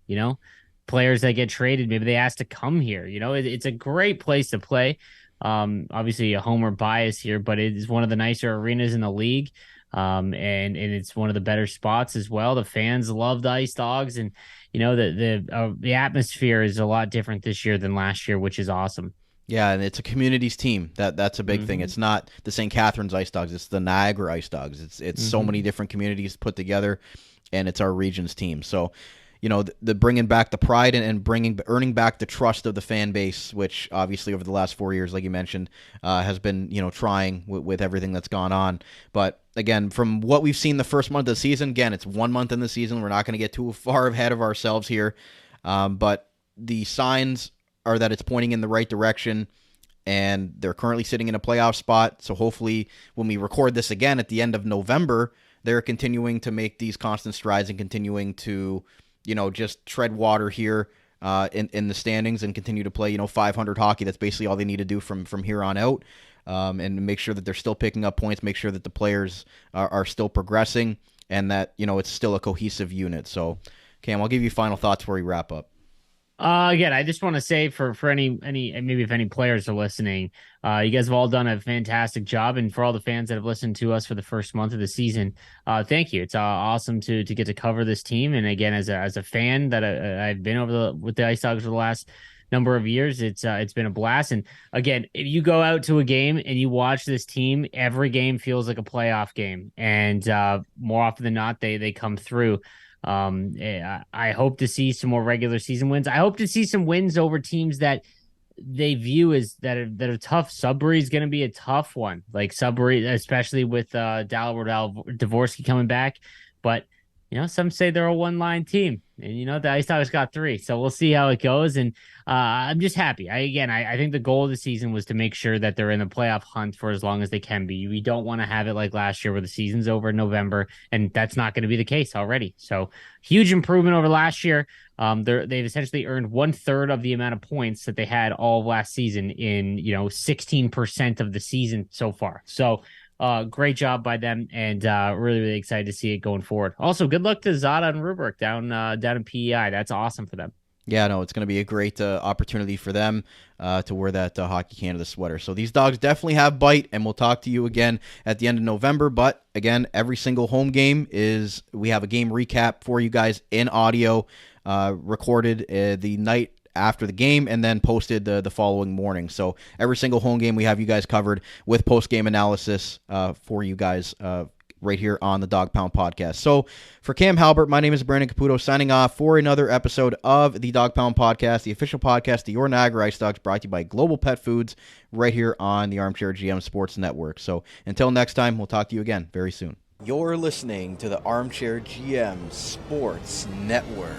Players that get traded, maybe they ask to come here, it's a great place to play. Obviously a homer bias here, but it is one of the nicer arenas in the league. And it's one of the better spots as well. The fans love the IceDogs, and the atmosphere is a lot different this year than last year, which is awesome. Yeah, and it's a communities team. That's a big thing. It's not the St. Catharines IceDogs. It's the Niagara IceDogs. It's so many different communities put together, and it's our region's team. So, the bringing back the pride and earning back the trust of the fan base, which obviously over the last 4 years, like you mentioned, has been trying with everything that's gone on. But again, from what we've seen the first month of the season, again, it's 1 month in the season. We're not going to get too far ahead of ourselves here, but the signs are that it's pointing in the right direction, and they're currently sitting in a playoff spot. So hopefully when we record this again at the end of November, they're continuing to make these constant strides and continuing to, just tread water here in the standings and continue to play, 500 hockey. That's basically all they need to do from here on out, and make sure that they're still picking up points, make sure that the players are still progressing, and that, it's still a cohesive unit. So, Cam, I'll give you final thoughts before we wrap up. Again, I just want to say for any maybe if any players are listening, you guys have all done a fantastic job, and for all the fans that have listened to us for the first month of the season, thank you. It's awesome to get to cover this team, and again, as a fan that I've been with the IceDogs for the last number of years, it's been a blast. And again, if you go out to a game and you watch this team, every game feels like a playoff game, and more often than not, they come through. I hope to see some more regular season wins. I hope to see some wins over teams that they view as that are tough. Sudbury is going to be a tough one, like Sudbury, especially with Davorsky coming back. But Some say they're a one-line team, and the IceDogs got 3, so we'll see how it goes. And I'm just happy. I think the goal of the season was to make sure that they're in the playoff hunt for as long as they can be. We don't want to have it like last year where the season's over in November, and that's not going to be the case already. So huge improvement over last year. They've essentially earned 1/3 of the amount of points that they had all of last season in 16% of the season so far. So. Great job by them, and really, really excited to see it going forward. Also, good luck to Zada and Rubric down in PEI. That's awesome for them. Yeah, no, it's going to be a great opportunity for them to wear that Hockey Canada sweater. So these dogs definitely have bite, and we'll talk to you again at the end of November. But again, every single home game we have a game recap for you guys in audio, recorded the night after the game and then posted the following morning. So every single home game we have you guys covered with post-game analysis for you guys right here on the Dog Pound Podcast. So for Cam Halbert, my name is Brandon Caputo signing off for another episode of the Dog Pound Podcast, the official podcast of your Niagara IceDogs, brought to you by Global Pet Foods right here on the Armchair GM Sports Network. So until next time, we'll talk to you again very soon. You're listening to the Armchair GM Sports Network.